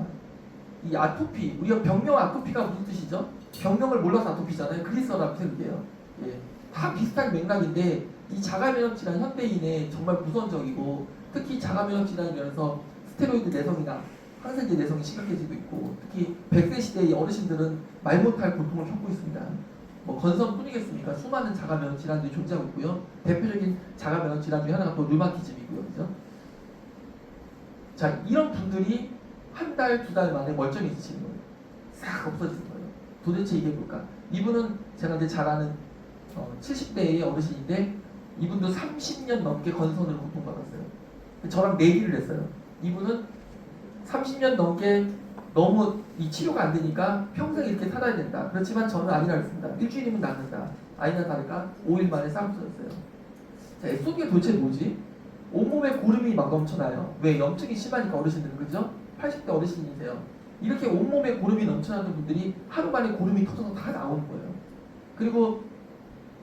이 아토피, 우리가 병명 아토피가 무슨 뜻이죠? 병명을 몰라서 아토피잖아요. 그리스어라고 생각해요. 예, 다 비슷한 맥락인데 이 자가면역 질환 현대인의 정말 무선적이고 특히 자가면역 질환이라서 스테로이드 내성이나 항생제 내성이 심각해지고 있고 특히 100세 시대의 어르신들은 말 못할 고통을 겪고 있습니다. 뭐 건성뿐이겠습니까? 수많은 자가면역 질환들이 존재하고 있고요. 대표적인 자가면역 질환 중에 하나가 또 류마티즘이고요. 그죠? 자, 이런 분들이 한 달, 두 달 만에 멀쩡해지시는 거예요. 싹 없어지는 거예요. 도대체 이게 뭘까? 이분은 제가 이제 잘 아는 70대의 어르신인데 이분도 30년 넘게 건선으로 고통받았어요. 저랑 내기를 했어요. 이분은 30년 넘게 너무 이 치료가 안 되니까 평생 이렇게 살아야 된다. 그렇지만 저는 아니라 했습니다. 일주일이면 낫는다. 아니나 다를까 5일 만에 싹 없어졌어요. 자, SOD가 도대체 뭐지? 온몸에 고름이 막 넘쳐나요. 왜? 염증이 심하니까 어르신들은. 그죠? 80대 어르신이세요. 이렇게 온몸에 고름이 넘쳐나는 분들이 하루 만에 고름이 터져서 다 나오는 거예요. 그리고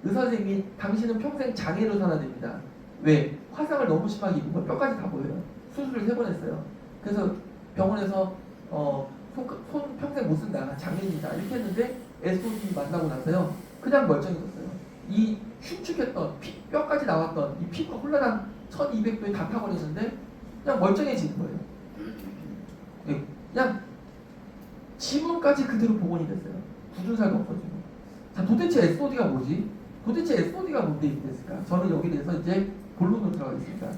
의사 선생님이 당신은 평생 장애로 살아야 됩니다. 왜? 화상을 너무 심하게 입은 거예요. 뼈까지 다 보여요. 수술을 3번 했어요. 그래서 병원에서 손 평생 못 쓴다. 장애인이다. 이렇게 했는데 SOD 만나고 나서요. 그냥 멀쩡해졌어요. 이 흉측했던 뼈까지 나왔던 이 피부가 홀라당 1200도에 다 타버리는데 그냥 멀쩡해지는 거예요. 그냥 지문까지 그대로 복원이 됐어요. 굳은 살도 없어지고. 자, 도대체 SOD가 뭐지? 도대체 SOD가 뭔데 이렇게 됐을까? 저는 여기에 대해서 이제 본론으로 들어가겠습니다.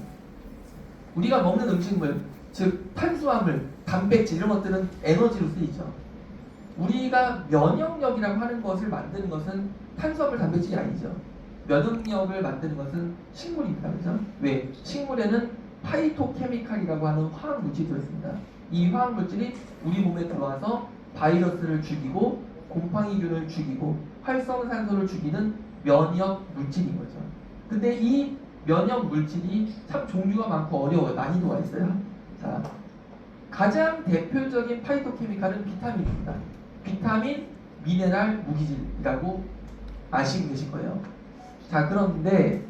우리가 먹는 음식물, 즉 탄수화물, 단백질 이런 것들은 에너지로 쓰이죠. 우리가 면역력이라고 하는 것을 만드는 것은 탄수화물, 단백질이 아니죠. 면역력을 만드는 것은 식물입니다. 그죠? 왜? 식물에는 파이토케미칼이라고 하는 화학물질이 들어있습니다. 이 화학물질이 우리 몸에 들어와서 바이러스를 죽이고 곰팡이균을 죽이고 활성산소를 죽이는 면역 물질인 거죠. 근데 이 면역 물질이 참 종류가 많고 어려워요. 난이도가 있어요. 자, 가장 대표적인 파이토케미칼은 비타민입니다. 비타민, 미네랄, 무기질이라고 아시고 계실 거예요. 자, 그런데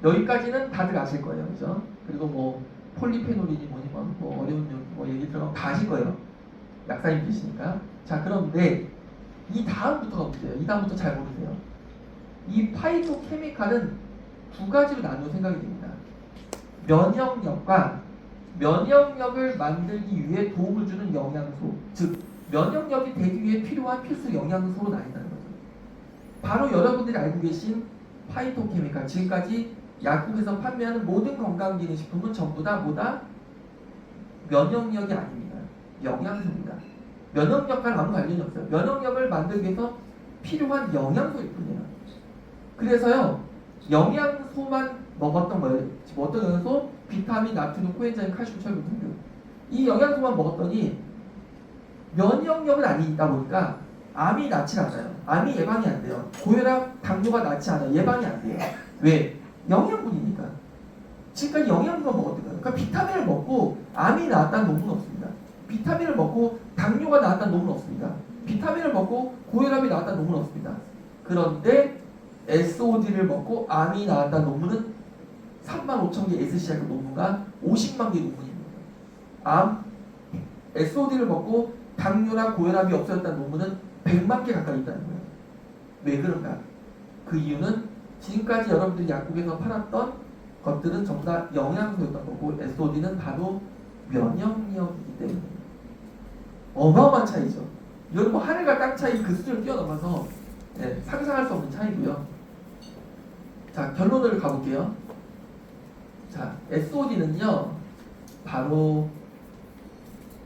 여기까지는 다들 아실 거예요. 그죠? 그리고 뭐 폴리페놀이니 뭐니 뭐 어려운 뭐 얘기 들어가면 다 아실 거예요. 약사님이시니까. 자, 그런데 이 다음부터가 문제예요. 이 다음부터 잘 모르세요. 이 파이토케미칼은 두 가지로 나누어 생각이 됩니다. 면역력과 면역력을 만들기 위해 도움을 주는 영양소, 즉 면역력이 되기 위해 필요한 필수 영양소로 나뉜다는 거죠. 바로 여러분들이 알고 계신 파이토케미칼, 지금까지 약국에서 판매하는 모든 건강기능식품은 전부 다 뭐다? 면역력이 아닙니다. 영양소입니다. 면역력과는 아무 관련이 없어요. 면역력을 만들기 위해서 필요한 영양소일 뿐이에요. 그래서요, 영양소만 먹었던 거예요. 지금 어떤 영양소? 비타민, 나트륨, 코엔자임, 칼슘, 철분 등등. 이 영양소만 먹었더니 면역력은 아니다 보니까 암이 낫지 않아요. 암이 예방이 안 돼요. 고혈압, 당뇨가 낫지 않아요. 예방이 안 돼요. 왜? 영양분이니까. 지금까지 영양분만 먹었던 거예요. 그러니까 비타민을 먹고 암이 나았다는 논문은 없습니다. 비타민을 먹고 당뇨가 나았다는 논문은 없습니다. 비타민을 먹고 고혈압이 나았다는 논문은 없습니다. 그런데 SOD를 먹고 암이 나았다는 논문은 35,000개 SCI 논문과 50만 개 논문입니다. 암, SOD를 먹고 당뇨나 고혈압이 없어졌다는 논문은 100만 개 가까이 있다는 거예요. 왜 그런가? 그 이유는 지금까지 여러분들이 약국에서 팔았던 것들은 전부 다 영양소였던 거고 SOD는 바로 면역력이기 때문입니다. 어마어마한 차이죠. 이건 뭐 하늘과 땅 차이 그 수준을 뛰어넘어서 상상할 수 없는 차이고요. 자, 결론을 가볼게요. 자, SOD는요 바로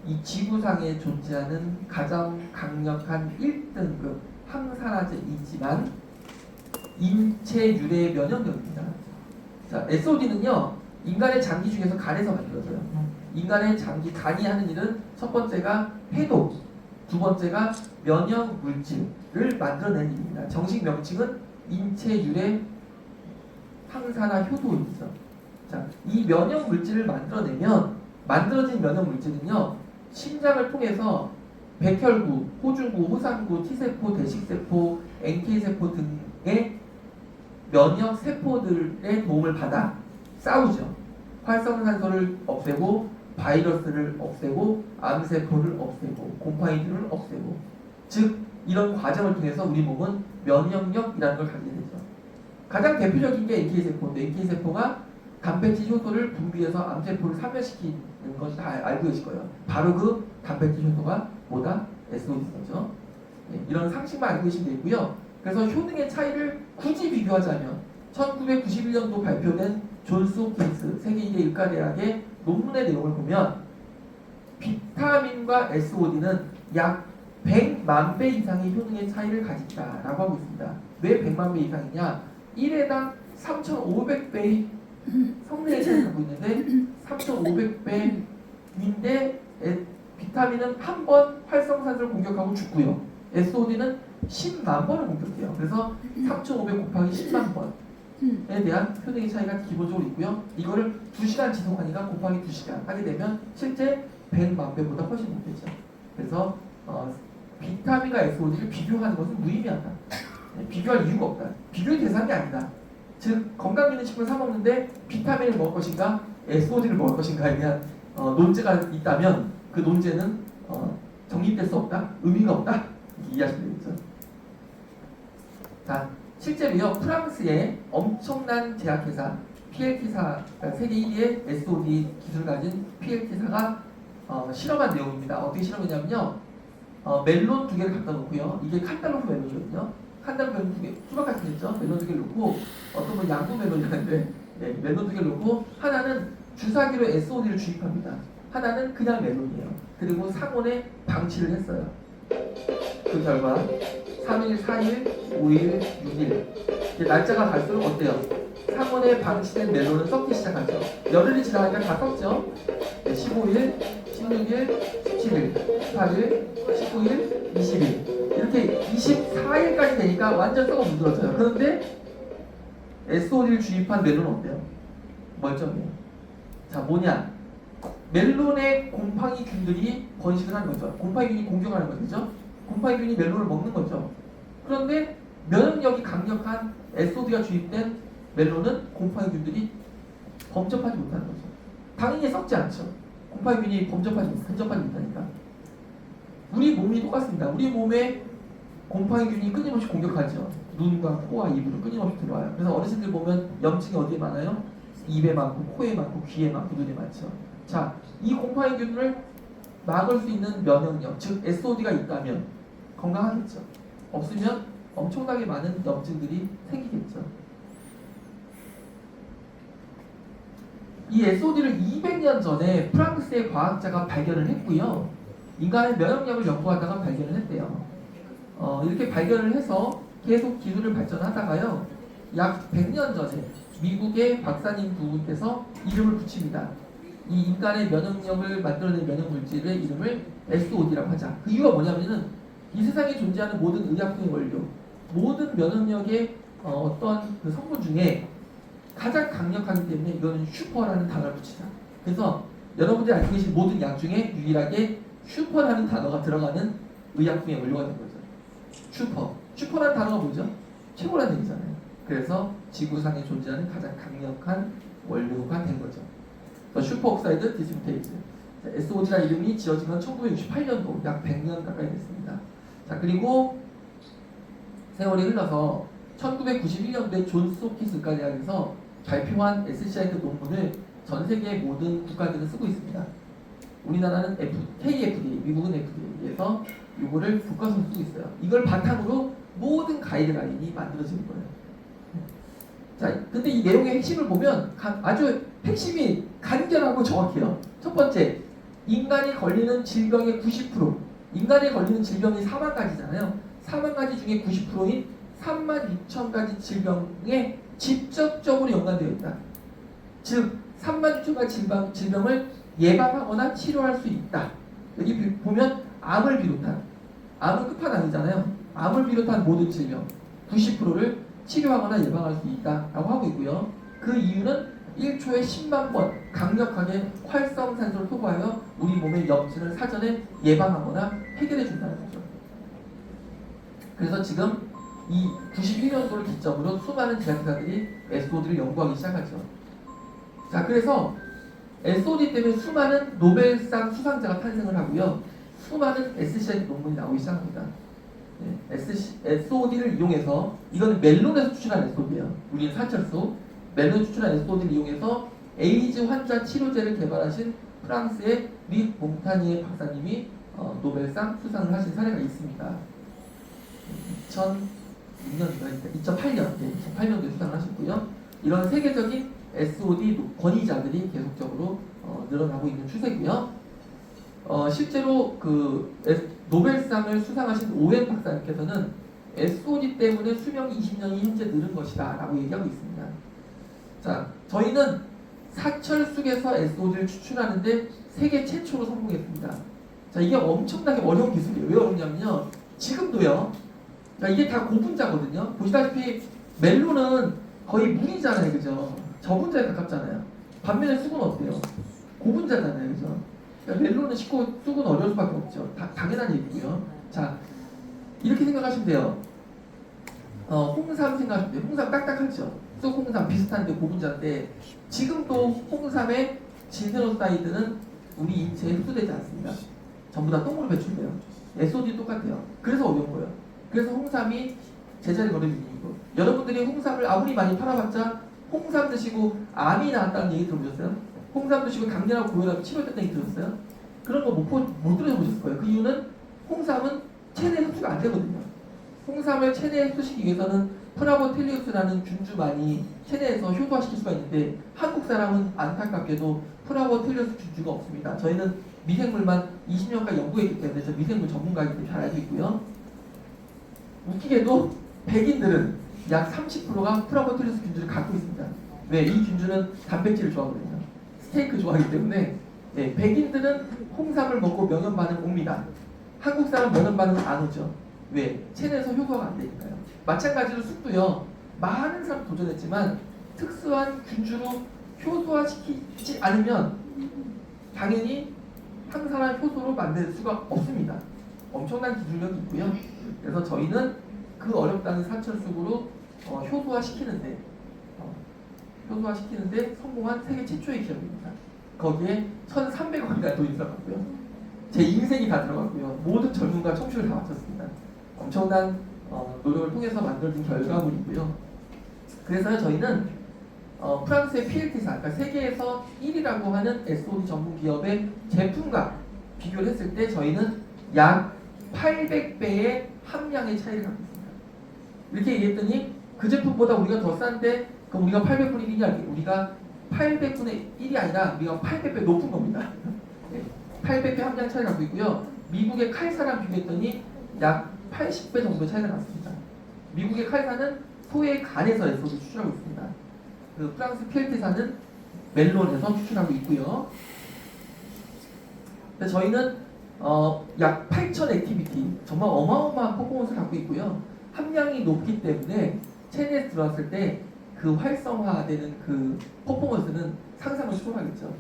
이 지구상에 존재하는 가장 강력한 1등급 항산화제이지만 인체 유래 면역력입니다. 자, SOD는요 인간의 장기 중에서 간에서 만들어져요. 인간의 장기, 간이 하는 일은 첫 번째가 해독, 두 번째가 면역 물질을 만들어내는 일입니다. 정식 명칭은 인체 유래 항산화 효도이죠. 자, 이 면역 물질을 만들어내면 만들어진 면역 물질은요 심장을 통해서 백혈구, 호중구, 호산구, T세포, 대식세포, NK세포 등의 면역 세포들의 도움을 받아 싸우죠. 활성산소를 없애고 바이러스를 없애고 암세포를 없애고 곰팡이들을 없애고, 즉 이런 과정을 통해서 우리 몸은 면역력이라는 걸 갖게 되죠. 가장 대표적인 게 NK세포인데 NK세포가 단백질 효소를 분비해서 암세포를 사멸시키는 것이 다 알고 계실 거예요. 바로 그 단백질 효소가 뭐다? SOD인 거죠. 네, 이런 상식만 알고 계시면 되고요. 그래서 효능의 차이를 굳이 비교하자면 1991년도 발표된 존스 홉킨스 세계 2대 의과대학의 논문의 내용을 보면 비타민과 SOD는 약 100만 배 이상의 효능의 차이를 가진다라고 하고 있습니다. 왜 100만 배 이상이냐? 1회당 3,500배의 성능의 차이를 갖고 있는데 3,500배인데 비타민은 한 번 활성산소를 공격하고 죽고요. SOD는 10만 번을 공격해요. 그래서 3,500 곱하기 10만 번에 대한 효능의 차이가 기본적으로 있고요. 이거를 2시간 지속하니까 곱하기 2시간 하게 되면 실제 100만 배보다 훨씬 높겠죠. 그래서 비타민과 SOD를 비교하는 것은 무의미하다. 비교할 이유가 없다. 비교의 대상이 아니다. 즉 건강기능식품을 사 먹는데 비타민을 먹을 것인가 SOD를 먹을 것인가에 대한 논제가 있다면 그 논제는 정립될 수 없다. 의미가 없다. 이렇게 이해하시면 되겠죠. 자, 실제로요 프랑스의 엄청난 제약회사 PLT사, 그러니까 세계 1위의 SOD 기술을 가진 PLT사가 실험한 내용입니다. 어떻게 실험했냐면요 멜론 2개를 갖다 놓고요. 이게 칸달로프 멜론이거든요. 칸달로프 멜론 2개, 수박같이 생겼죠? 멜론 2개를 놓고 어떤 분 양구 멜론이라는데 멜론 2개를 놓고 하나는 주사기로 SOD를 주입합니다. 하나는 그냥 멜론이에요. 그리고 상온에 방치를 했어요. 그 결과 3일, 4일, 5일, 6일 날짜가 갈수록 어때요? 상온에 방치된 멜론은 썩기 시작하죠. 열흘이 지나니까 다 썩죠. 15일, 16일, 17일, 18일, 19일, 20일 이렇게 24일까지 되니까 완전 썩어 문드러져요. 그런데 SOD를 주입한 멜론은 어때요? 멀쩡해요. 자, 뭐냐? 멜론의 곰팡이균들이 번식을 하는 거죠. 곰팡이균이 공격하는 거죠. 곰팡이균이 멜론을 먹는 거죠. 그런데 면역력이 강력한 SOD가 주입된 멜론은 곰팡이균들이 범접하지 못하는 거죠. 당연히 썩지 않죠. 곰팡이균이 범접하지 못하니까. 우리 몸이 똑같습니다. 우리 몸에 곰팡이균이 끊임없이 공격하죠. 눈과 코와 입으로 끊임없이 들어와요. 그래서 어르신들 보면 염증이 어디에 많아요? 입에 많고 코에 많고 귀에 많고 눈에 많죠. 자, 이 곰팡이균을 막을 수 있는 면역력, 즉 SOD가 있다면 건강하겠죠. 없으면 엄청나게 많은 염증들이 생기겠죠. 이 SOD를 200년 전에 프랑스의 과학자가 발견을 했고요. 인간의 면역력을 연구하다가 발견을 했대요. 이렇게 발견을 해서 계속 기술을 발전하다가요. 약 100년 전에 미국의 박사님 두 분께서 이름을 붙입니다. 이 인간의 면역력을 만들어내는 면역물질의 이름을 SOD라고 하자. 그 이유가 뭐냐면은 이 세상에 존재하는 모든 의약품의 원료, 모든 면역력의 어떤 그 성분 중에 가장 강력하기 때문에 이거는 슈퍼라는 단어를 붙이자. 그래서 여러분들이 알고 계신 모든 약 중에 유일하게 슈퍼라는 단어가 들어가는 의약품의 원료가 된 거죠. 슈퍼라는 단어가 뭐죠? 최고라는 얘기잖아요. 그래서 지구상에 존재하는 가장 강력한 원료가 된 거죠. 슈퍼옥사이드 디스무테이즈. SOD라는 이름이 지어진 건 1968년도, 약 100년 가까이 됐습니다. 자, 그리고 세월이 흘러서 1991년도에 존스 홉킨스 의과대학에서 발표한 SCIT 논문을 전 세계의 모든 국가들은 쓰고 있습니다. 우리나라는 KFDA, 미국은 FDA에서 이거를 교과서로 쓰고 있어요. 이걸 바탕으로 모든 가이드라인이 만들어지는 거예요. 자, 근데 이 내용의 핵심을 보면 아주 핵심이 간결하고 정확해요. 첫 번째, 인간이 걸리는 질병의 90%, 인간이 걸리는 질병이 4만 가지잖아요. 4만 가지 중에 90%인 3만 6천 가지 질병에 직접적으로 연관되어 있다. 즉, 3만 6천 가지 질병을 예방하거나 치료할 수 있다. 여기 보면 암을 비롯한, 암은 끝판왕이잖아요. 암을 비롯한 모든 질병 90%를 치료하거나 예방할 수 있다라고 하고 있고요. 그 이유는 1초에 10만 번 강력하게 활성산소를 소모하여 우리 몸의 염증을 사전에 예방하거나 해결해 준다는 거죠. 그래서 지금 이 91년도를 기점으로 수많은 제약회사들이 SOD를 연구하기 시작하죠. 자, 그래서 SOD 때문에 수많은 노벨상 수상자가 탄생을 하고요. 수많은 SCI 논문이 나오기 시작합니다. SOD를 이용해서, 이거는 멜론에서 추출한 SOD예요. 우리는 사철수 멜론 추출한 SOD를 이용해서 에이즈 환자 치료제를 개발하신 프랑스의 리 몽타니에 박사님이 노벨상 수상을 하신 사례가 있습니다. 6년인가 2008년, 2008년도에 수상을 하셨고요. 이런 세계적인 SOD 권위자들이 계속적으로 늘어나고 있는 추세고요. 실제로 그 노벨상을 수상하신 오웬 박사님께서는 SOD 때문에 수명이 20년이 현재 늘은 것이다 라고 얘기하고 있습니다. 자, 저희는 사철쑥에서 SOD를 추출하는데 세계 최초로 성공했습니다. 자, 이게 엄청나게 어려운 기술이에요. 왜 어렵냐면요, 지금도요. 자, 이게 다 고분자거든요. 보시다시피 멜론은 거의 물이잖아요, 그죠? 저분자에 가깝잖아요. 반면에 쑥은 어때요? 고분자잖아요, 그죠? 그러니까 멜론은 쉽고 쑥은 어려울 수밖에 없죠. 당연한 얘기고요. 자, 이렇게 생각하시면 돼요. 홍삼 생각하시면 돼요. 홍삼 딱딱하죠? 쑥, 홍삼 비슷한데 고분자인데 지금도 홍삼의 진세노사이드는 우리 인체에 흡수되지 않습니다. 전부 다 똥으로 배출돼요. SOD 똑같아요. 그래서 어려운 거예요. 그래서 홍삼이 제자리 걸음이 이유고, 여러분들이 홍삼을 아무리 많이 팔아봤자 홍삼 드시고 암이 나왔다는 얘기 들어보셨어요? 홍삼 드시고 당뇨하고 고혈압 치료됐다는 얘기 들었어요? 그런 거 못 들어보셨을 거예요. 그 이유는 홍삼은 체내에 흡수가 안 되거든요. 홍삼을 체내에 흡수시키기 위해서는 프라보텔리우스라는 균주만이 체내에서 효소화시킬 수가 있는데 한국 사람은 안타깝게도 프라보텔리우스 균주가 없습니다. 저희는 미생물만 20년간 연구했기 때문에 저 미생물 전문가이기 때문에 잘 알고 있고요. 웃기게도 백인들은 약 30%가 프라보텔리우스 균주를 갖고 있습니다. 왜? 이 균주는 단백질을 좋아하거든요. 스테이크 좋아하기 때문에 백인들은 홍삼을 먹고 면역 반응 옵니다. 한국 사람 면역 반응 안 오죠. 왜? 체내에서 효소가 안 되니까요. 마찬가지로 쑥도요. 많은 사람 도전했지만 특수한 균주로 효소화시키지 않으면 당연히 항산화 효소로 만들 수가 없습니다. 엄청난 기술력이 있고요. 그래서 저희는 그 어렵다는 사철쑥으로 효소화시키는데 성공한 세계 최초의 기업입니다. 거기에 1,300억 원이나 돈이 들어갔고요. 제 인생이 다 들어갔고요. 모든 전문가 청취를 다 마쳤습니다. 엄청난 노력을 통해서 만들어진 결과물이고요. 그래서 저희는 프랑스의 PLT사, 그러니까 세계에서 1위라고 하는 SOD 전문 기업의 제품과 비교를 했을 때 저희는 약 800배의 함량의 차이를 갖고 있습니다. 이렇게 얘기했더니 그 제품보다 우리가 더 싼데 그럼 우리가 800분의 1이 우리가 800분의 1이 아니라 우리가 800배 높은 겁니다. 800배 함량 차이를 갖고 있고요. 미국의 칼사랑 비교했더니 약 80배 정도 차이가 났습니다. 미국의 칼사는 소의 간에서 SOD 추출하고 있습니다. 그 프랑스 PLT사는 멜론에서 추출하고 있고요. 저희는 약 8,000 액티비티, 정말 어마어마한 퍼포먼스를 갖고 있고요. 함량이 높기 때문에 체내에 들어왔을 때 그 활성화되는 그 퍼포먼스는 상상을 초월하겠죠.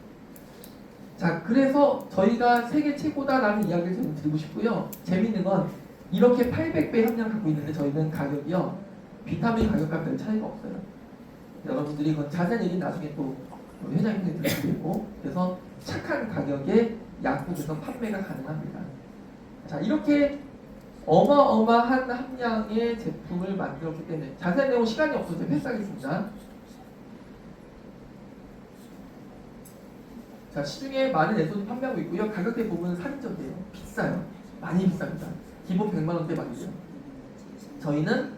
자, 그래서 저희가 세계 최고다라는 이야기를 좀 드리고 싶고요. 재밌는 건 이렇게 800배 함량 갖고 있는데 저희는 가격이요, 비타민 가격과 별 차이가 없어요. 여러분들이 그건 자세한 얘기는 나중에 또 우리 회장님께 들으시고, 그래서 착한 가격에 약국에서 판매가 가능합니다. 자, 이렇게 어마어마한 함량의 제품을 만들었기 때문에 자세한 내용 시간이 없어서 제가 패스하겠습니다. 자, 시중에 많은 SOD 판매하고 있고요. 가격대 부분은 살인적이에요. 비싸요. 많이 비쌉니다. 기본 100만 원대 말이죠. 저희는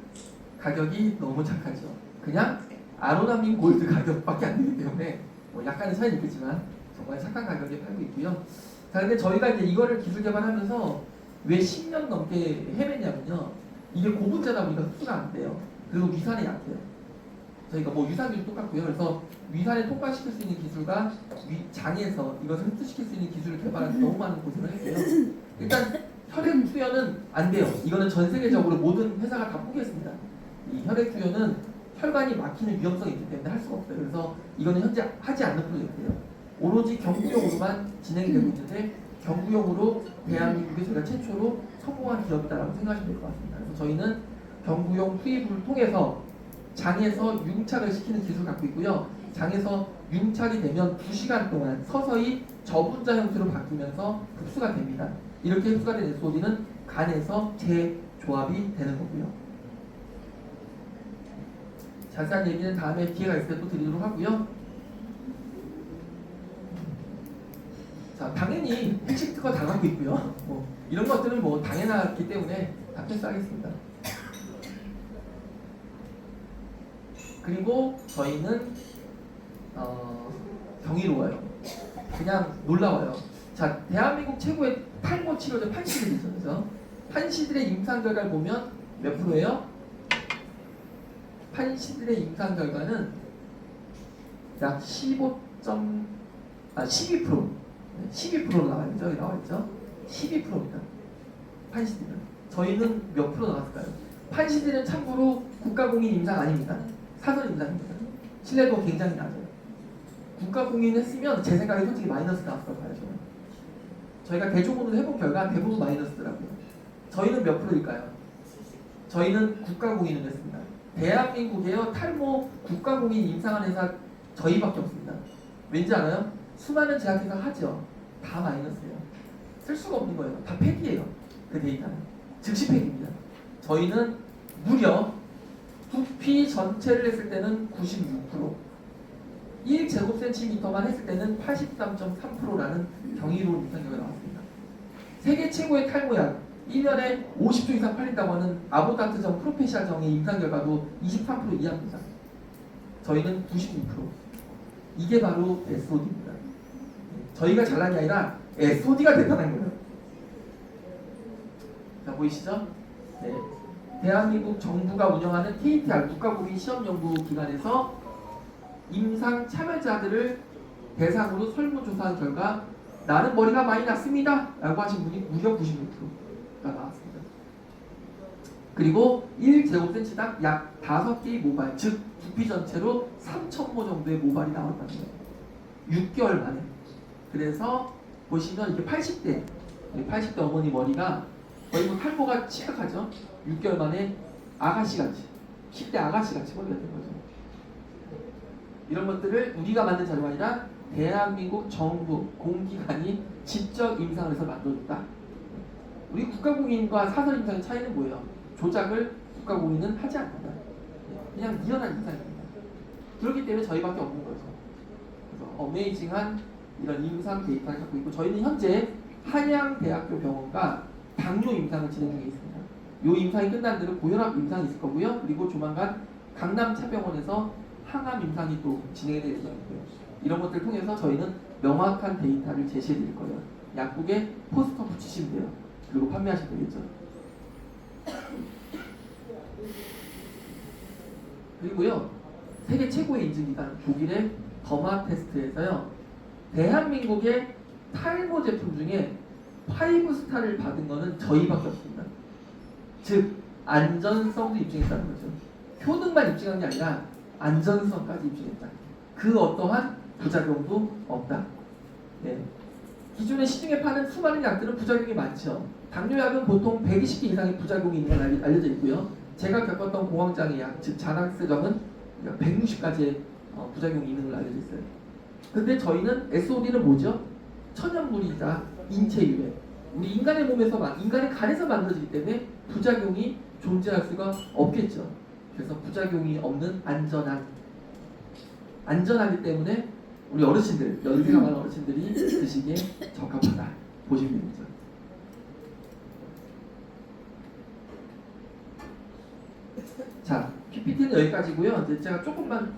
가격이 너무 착하죠. 그냥 아로나민 골드 가격밖에 안 되기 때문에 약간의 차이는 있겠지만 정말 착한 가격에 팔고 있고요. 자, 근데 저희가 이제 이거를 기술 개발하면서 왜 10년 넘게 헤맸냐면요, 이게 고분자다 보니까 흡수가 안 돼요. 그리고 위산에 약해요. 저희가 뭐 유산균 똑같고요. 그래서 위산에 통과시킬 수 있는 기술과 장에서 이것을 흡수시킬 수 있는 기술을 개발하는 너무 많은 고생을 했고요. 일단 혈액 투여는 안 돼요. 이거는 전 세계적으로 모든 회사가 다 포기했습니다. 이 혈액 투여는 혈관이 막히는 위험성이 있기 때문에 할 수가 없어요. 그래서 이거는 현재 하지 않는 프로젝트예요. 오로지 경구용으로만 진행이 되고 있는데, 경구용으로 대한민국에 저희가 최초로 성공한 기업이다라고 생각하시면 될 것 같습니다. 그래서 저희는 경구용 투입을 통해서 장에서 융착을 시키는 기술을 갖고 있고요. 장에서 융착이 되면 2시간 동안 서서히 저분자 형태로 바뀌면서 흡수가 됩니다. 이렇게 흡수가 된 SOD는 간에서 재조합이 되는 거고요. 자세한 얘기는 다음에 기회가 있을 때 또 드리도록 하고요. 자, 당연히 핵심 특허 다 갖고 있고요. 이런 것들은 당연하기 때문에 다 패스하겠습니다. 그리고 저희는 경이로워요. 그냥 놀라워요. 자, 대한민국 최고의 탈모 치료제 판시들이죠. 그래서 판시들의 임상 결과를 보면 몇 프로예요? 판시들의 임상 결과는 약 12%로 나와 있죠. 여기 나와 있죠. 12%입니다. 판시들은. 저희는 몇 프로 나왔을까요? 판시들은 참고로 국가공인 임상 아닙니다. 사설 임상입니다. 신뢰도가 굉장히 낮아요. 국가공인 했으면 제 생각에 솔직히 마이너스 나왔을 거예요. 저희가 대조군으로 해본 결과 대부분 마이너스더라고요. 저희는 몇 프로일까요? 저희는 국가공인을 했습니다. 대한민국에요 탈모 국가공인 임상한 회사 저희밖에 없습니다. 왠지 알아요? 수많은 제약회사 하죠. 다 마이너스예요. 쓸 수가 없는 거예요. 다 폐기예요. 그 데이터는 즉시 폐기입니다. 저희는 무려 두피 전체를 했을 때는 96%, 1제곱센티미터만 했을 때는 83.3%라는 경이로운 임상 결과가 나왔습니다. 세계 최고의 탈모약 1년에 50조 이상 팔린다고 하는 아보다트정 프로페시아정의 임상 결과도 23% 이하입니다. 저희는 96%. 이게 바로 SOD입니다. 저희가 잘난 게 아니라 SOD가 대단한 거예요. 자, 보이시죠? 네. 대한민국 정부가 운영하는 KTR 국가공인 시험연구기관에서 임상 참여자들을 대상으로 설문조사한 결과 나는 머리가 많이 났습니다 라고 하신 분이 무려 96%가 나왔습니다. 그리고 1제곱센치당 약 5개의 모발, 즉 두피 전체로 3,000모 정도의 모발이 나왔다는 거예요. 6개월 만에. 그래서 보시면 이게 80대 어머니 머리가 거의 뭐 탈모가 심각하죠. 6개월 만에 아가씨같이 10대 아가씨같이 머리가 된 거죠. 이런 것들을 우리가 만든 자료가 아니라 대한민국 정부 공기관이 직접 임상을 해서 만들었다. 우리 국가공인과 사설 임상의 차이는 뭐예요? 조작을 국가공인은 하지 않는다. 그냥 미연한 임상입니다. 그렇기 때문에 저희밖에 없는 거죠. 그래서 어메이징한 이런 임상 데이터를 갖고 있고 저희는 현재 한양대학교 병원과 당뇨 임상을 진행 중에 있습니다. 이 임상이 끝난 대로 고혈압 임상이 있을 거고요. 그리고 조만간 강남차병원에서 항암 임상이 또 진행이 될 예정이고요. 이런 것들을 통해서 저희는 명확한 데이터를 제시해 드릴 거예요. 약국에 포스터 붙이시면 돼요. 그리고 판매하시면 되겠죠. 그리고요, 세계 최고의 인증기관 독일의 더마 테스트에서요, 대한민국의 탈모 제품 중에 5스타를 받은 거는 저희밖에 없습니다. 즉 안전성도 입증했다는 거죠. 효능만 입증한 게 아니라 안전성까지 입증했다. 그 어떠한 부작용도 없다. 네. 기존에 시중에 파는 수많은 약들은 부작용이 많죠. 당뇨약은 보통 120개 이상의 부작용이 있는 걸 알려져 있고요. 제가 겪었던 공황장애 약, 즉 자낙스정은 160가지의 부작용이 있는 걸 알려져 있어요. 근데 저희는 SOD는 뭐죠? 천연물이자 인체 유해. 우리 인간의 몸에서, 인간의 간에서 만들어지기 때문에 부작용이 존재할 수가 없겠죠. 그래서 부작용이 없는 안전하기 때문에 우리 어르신들, 연세가 많은 어르신들이 드시기에 적합하다 보시면 됩니다. 자, PPT는 여기까지고요. 이제 제가 조금만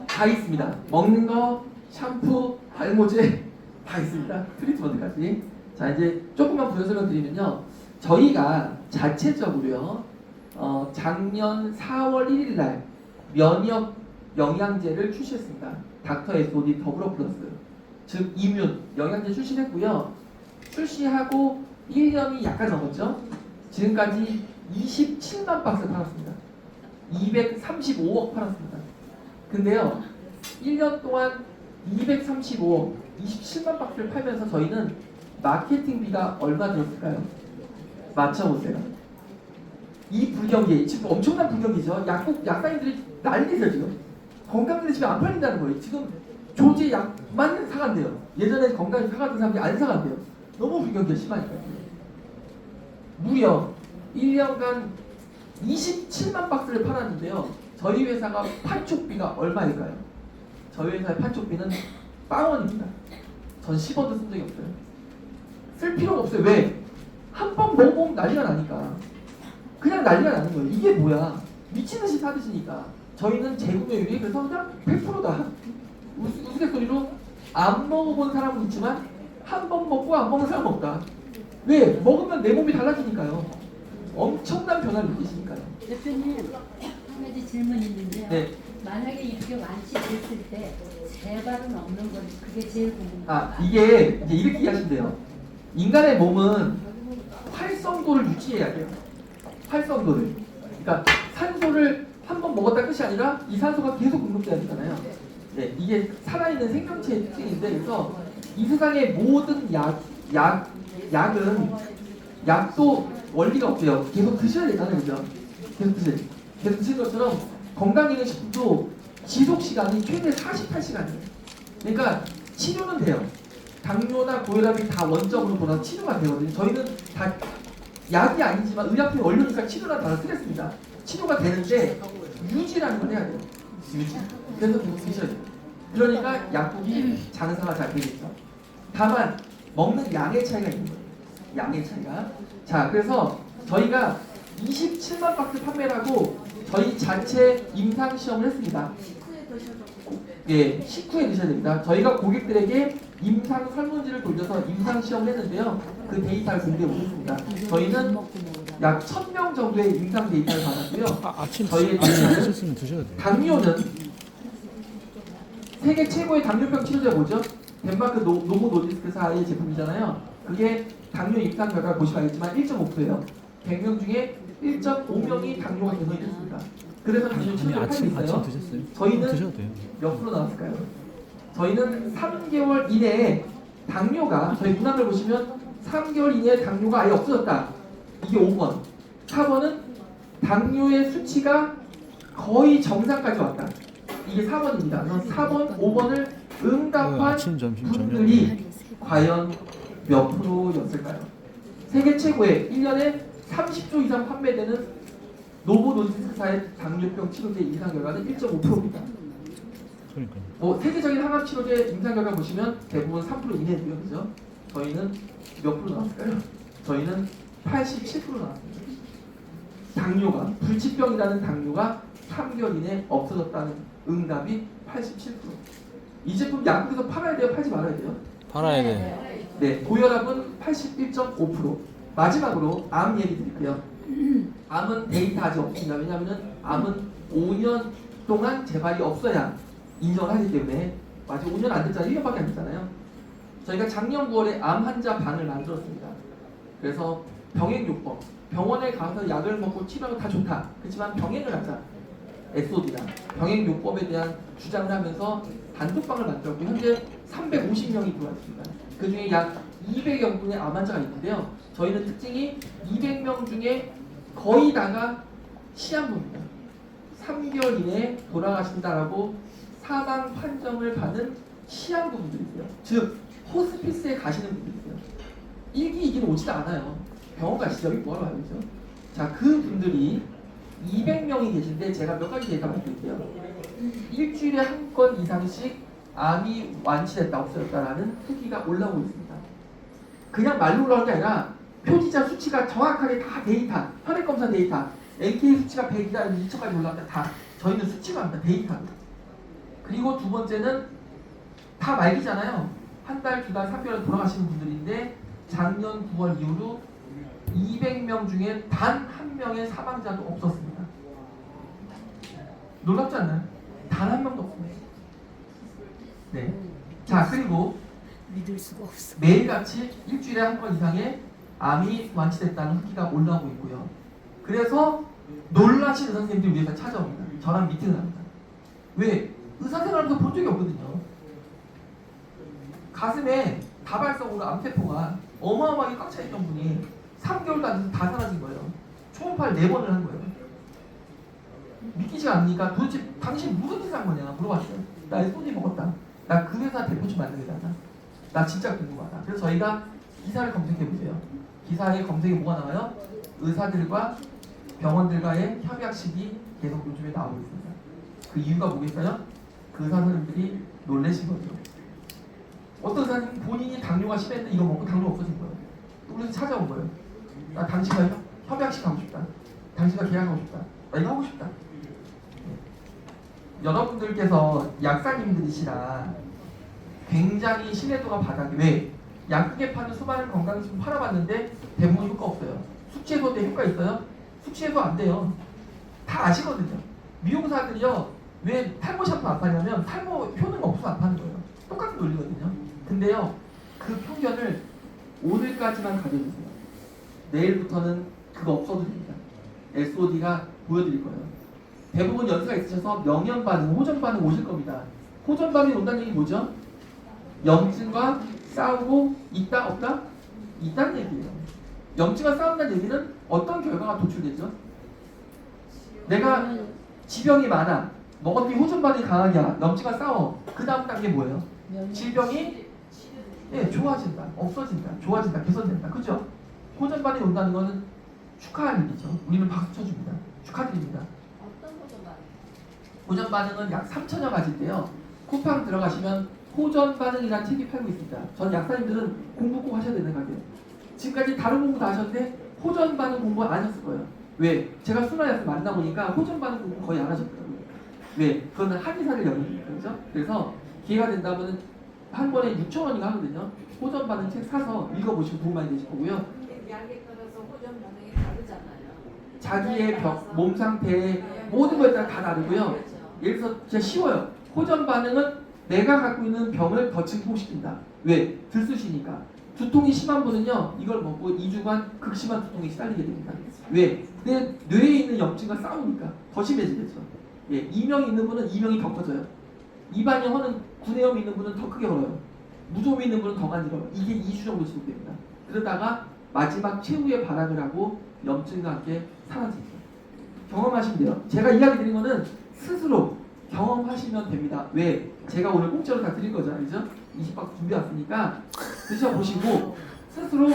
다 있습니다. 먹는 거, 샴푸, 발모제 다 있습니다. 트리트먼트까지. 자, 이제 조금만 부연 설명드리면요. 저희가 자체적으로요. 작년 4월 1일 날 면역 영양제를 출시했습니다. 닥터 SOD 더블어 플러스, 즉 이뮨 영양제 출시했고요. 출시하고 1년이 약간 넘었죠. 지금까지 27만 박스 팔았습니다. 235억 팔았습니다. 근데요, 1년 동안 235억, 27만 박스를 팔면서 저희는 마케팅비가 얼마 들었을까요? 맞춰보세요. 이 불경기, 지금 엄청난 불경기죠. 약사님들이 난리세요 지금. 건강들이 지금 안 팔린다는 거예요. 지금 조제 약만 사간대요. 예전에 건강에 사가던 사람들이 안 사간대요. 너무 불경기가 심하니까요. 무려 1년간 27만 박스를 팔았는데요. 저희 회사가 판촉비가 얼마일까요? 저희 회사의 판촉비는 빵원입니다. 전 10원도 쓴 적이 없어요. 쓸 필요가 없어요. 왜? 한 번 먹어보면 난리가 나니까. 그냥 난리가 나는 거예요. 이게 뭐야? 미친듯이 사드시니까. 저희는 재구매율이 그래서 그냥 100%다. 우스갯소리로 안 먹어본 사람은 있지만 한 번 먹고 안 먹는 사람은 없다. 왜? 먹으면 내 몸이 달라지니까요. 엄청난 변화를 느끼시니까요. 대표님 한 가지 질문이 있는데요. 네. 만약에 이렇게 완치됐을 때 재발은 없는 건 그게 제일 궁금해요. 아, 이게 이제 이렇게 이해하시면 돼요. 인간의 몸은 활성도를 유지해야 돼요. 활성도를. 그러니까 산소를 한 번 먹었다 끝이 아니라 이 산소가 계속 공급돼야 되잖아요. 네, 이게 살아있는 생명체의 특징인데, 그래서 이 세상의 모든 약은 약도 원리가 없대요. 계속 드셔야 되잖아요, 그죠? 계속 드시는 것처럼 건강기능식품도 지속 시간이 최대 48시간이에요. 그러니까 치료는 돼요. 당뇨나 고혈압이 다 원점으로 돌아서 치료가 되거든요. 저희는 다 약이 아니지만 의약품의 원료니까 치료나 다 틀렸습니다. 치료가 되는데 유지라는 걸 해야 돼요. 유지. 그래서 계속 드셔야 돼요. 그러니까 약국이 장사가 잘 되겠죠. 다만 먹는 양의 차이가 있는 거예요. 양의 차이가. 자, 그래서 저희가 27만 박스 판매를 하고 저희 자체 임상 시험을 했습니다. 예, 식후에 드셔야 됩니다. 저희가 고객들에게 임상 설문지를 돌려서 임상 시험을 했는데요. 그 데이터를 공개해 보겠습니다. 저희는 약 1000명 정도의 임상 데이터를 받았고요. 아침 저희의 드셨으면 드셔야 돼요. 당뇨는 세계 최고의 당뇨병 치료제 뭐죠? 덴마크 노보 노디스크사의 제품이잖아요. 그게 당뇨 임상 결과 보시면 알겠지만 1.5%예요. 100명 중에 1.5명이 당뇨가 개선이 됐습니다. 그래서 당뇨 치료제를 팔고 아침 있어요. 드셨어요? 저희는 드셔도 돼요. 몇 프로 나왔을까요? 저희는 3개월 이내에 당뇨가, 저희 문항을 보시면 3개월 이내에 당뇨가 아예 없어졌다. 이게 5번. 4번은 당뇨의 수치가 거의 정상까지 왔다. 이게 4번입니다. 그래서 4번, 5번을 응답한 아침, 점심, 분들이 과연 몇 프로였을까요? 세계 최고의 1년에 30조 이상 판매되는 노보 노디스크사의 당뇨병 치료제 임상 결과는 1.5%입니다. 그러니까요. 뭐 세계적인 항암 치료제 임상 결과 보시면 대부분 3% 이내고요, 그죠? 저희는 몇 프로 나왔을까요? 저희는 87% 나왔습니다. 당뇨가, 불치병이라는 당뇨가 3개월 이내에 없어졌다는 응답이 87%. 이 제품 약국에서 팔아야 돼요, 팔지 말아야 돼요? 팔아야 돼. 네, 고혈압은 81.5%. 마지막으로 암 얘기 드릴게요. 암은 데이터 아직 없습니다. 왜냐하면 암은 5년 동안 재발이 없어야 인정을 하기 때문에, 아직 5년 안 됐잖아요. 1년밖에 안 됐잖아요. 저희가 작년 9월에 암 환자 반을 만들었습니다. 그래서 병행요법, 병원에 가서 약을 먹고 치료하면 다 좋다. 그렇지만 병행을 하자. SOD나 병행요법에 대한 주장을 하면서 단톡방을 만들었고 현재 350명이 들어왔습니다. 그 중에 약 200여 분의 암 환자가 있는데요. 저희는 특징이 200명 중에 거의 다가 시한부입니다. 3개월 이내에 돌아가신다라고 사망 판정을 받은 시한부분들이세요. 즉 호스피스에 가시는 분들이세요. 1기, 2기는 오지도 않아요. 병원 가시죠. 여기 뭐하러 와요, 그죠? 자, 그 분들이 200명이 계신데 제가 몇 가지 데이터 말씀드릴게요. 일주일에 한 건 이상씩 암이 완치됐다, 없어졌다라는 후기가 올라오고 있습니다. 그냥 말로 올라오는 게 아니라 표지자 수치가 정확하게 다 데이터, 혈액검사 데이터, NK 수치가 100이다, 2000까지 올라왔다. 다 저희는 수치가 아닙니다. 데이터입니다. 그리고 두 번째는 다 말기잖아요. 한 달, 두 달, 3개월 돌아가시는 분들인데 작년 9월 이후로 200명 중에 단 한 명의 사망자도 없었습니다. 놀랍지 않나요? 단 한 명도 없습니다. 네. 자, 그리고 믿을 수가 없어. 매일같이 일주일에 한 건 이상의 암이 완치됐다는 후기가 올라오고 있고요. 그래서 놀라신 의사 선생님들이 위해서 찾아옵니다. 저랑 미팅을 합니다. 왜? 의사 생활하면서 본 적이 없거든요. 가슴에 다발성으로 암세포가 어마어마하게 꽉 차있던 분이 3개월도 안 돼서 다 사라진 거예요. 초음파를 4번을 한 거예요. 믿기지가 않으니까 도대체 당신 무슨 짓을 한 거냐 물어봤어요. 나 SOD 먹었다. 나 그 회사 대표 좀 만들겠다. 나 진짜 궁금하다. 그래서 저희가 기사를 검색해보세요. 기사에 검색에 뭐가 나와요? 의사들과 병원들과의 협약식이 계속 요즘에 나오고 있습니다. 그 이유가 뭐겠어요? 그 의사 선생님들이 놀라신 거죠. 어떤 의사님 본인이 당뇨가 심했는데 이거 먹고 당뇨 없어진 거예요. 또 그래서 찾아온 거예요. 나 당신과 협약식 하고 싶다. 당신과 계약하고 싶다. 나 이거 하고 싶다. 여러분들께서 약사님들이시라 굉장히 신뢰도가 바닥이 왜? 약국에 파는 수많은 건강식품 팔아봤는데 대부분 효과 없어요. 숙취해소 때 효과 있어요? 숙취해소 안 돼요. 다 아시거든요. 미용사들이요 왜 탈모 샴푸 안 파냐면 탈모 효능 없어서 안 파는 거예요. 똑같은 논리거든요. 근데요 그 편견을 오늘까지만 가져주세요. 내일부터는 그거 없어도 됩니다. SOD가 보여드릴 거예요. 대부분 연세가 있으셔서 명현 반응, 호전 반응 오실 겁니다. 호전 반응이 온다는 얘기 뭐죠? 염증과 싸우고 있다 없다? 있다는 얘기예요. 염증과 싸운다는 얘기는 어떤 결과가 도출되죠? 내가 지병이 많아. 먹었더니 호전 반응이 강하게 염증과 싸워. 그 다음 단계 뭐예요? 질병이 좋아진다, 없어진다, 좋아진다, 개선된다. 그죠? 호전 반응이 온다는 거는 축하할 일이죠. 우리는 박수 쳐줍니다. 축하드립니다. 어떤 거죠, 말? 호전 반응은 약 3천여 가지인데요. 쿠팡 들어가시면 호전 반응이라는 책이 팔고 있습니다. 전 약사님들은 공부 꼭 하셔야 되는 가게요. 지금까지 다른 공부 다 하셨는데 호전 반응 공부 안 하셨을 거예요. 왜? 제가 수많은 약사 만나보니까 호전 반응 공부 거의 안 하셨더라고요. 왜? 그거는 한의사를 열는 거죠. 그래서 기회가 된다면 한 번에 6,000원인가 하거든요. 호전 반응 책 사서 읽어보시면 도움 많이 되실 거고요. 약에 따라서 호전 반응이 다르잖아요. 자기의 몸 상태 모든 것에 따라 다 다르고요. 그렇죠. 예를 들어서 진짜 쉬워요. 호전 반응은 내가 갖고 있는 병을 더 증폭시킨다. 왜? 들쑤시니까. 두통이 심한 분은요 이걸 먹고 2주간 극심한 두통에 시달리게 됩니다. 왜? 내 뇌에 있는 염증과 싸우니까 더 심해지겠죠. 예, 이명이 있는 분은 이명이 더 커져요. 입안이 허는 구내염이 있는 분은 더 크게 걸어요. 무좀이 있는 분은 더 많이 걸어요. 이게 2주 정도 지속됩니다. 그러다가 마지막 최후의 발악을 하고 염증과 함께 사라지죠. 경험하시면 돼요. 제가 이야기 드린 거는 스스로 경험하시면 됩니다. 왜? 제가 오늘 공짜로 다 드릴 거잖아요. 그죠? 20박 준비 왔으니까 드셔보시고 스스로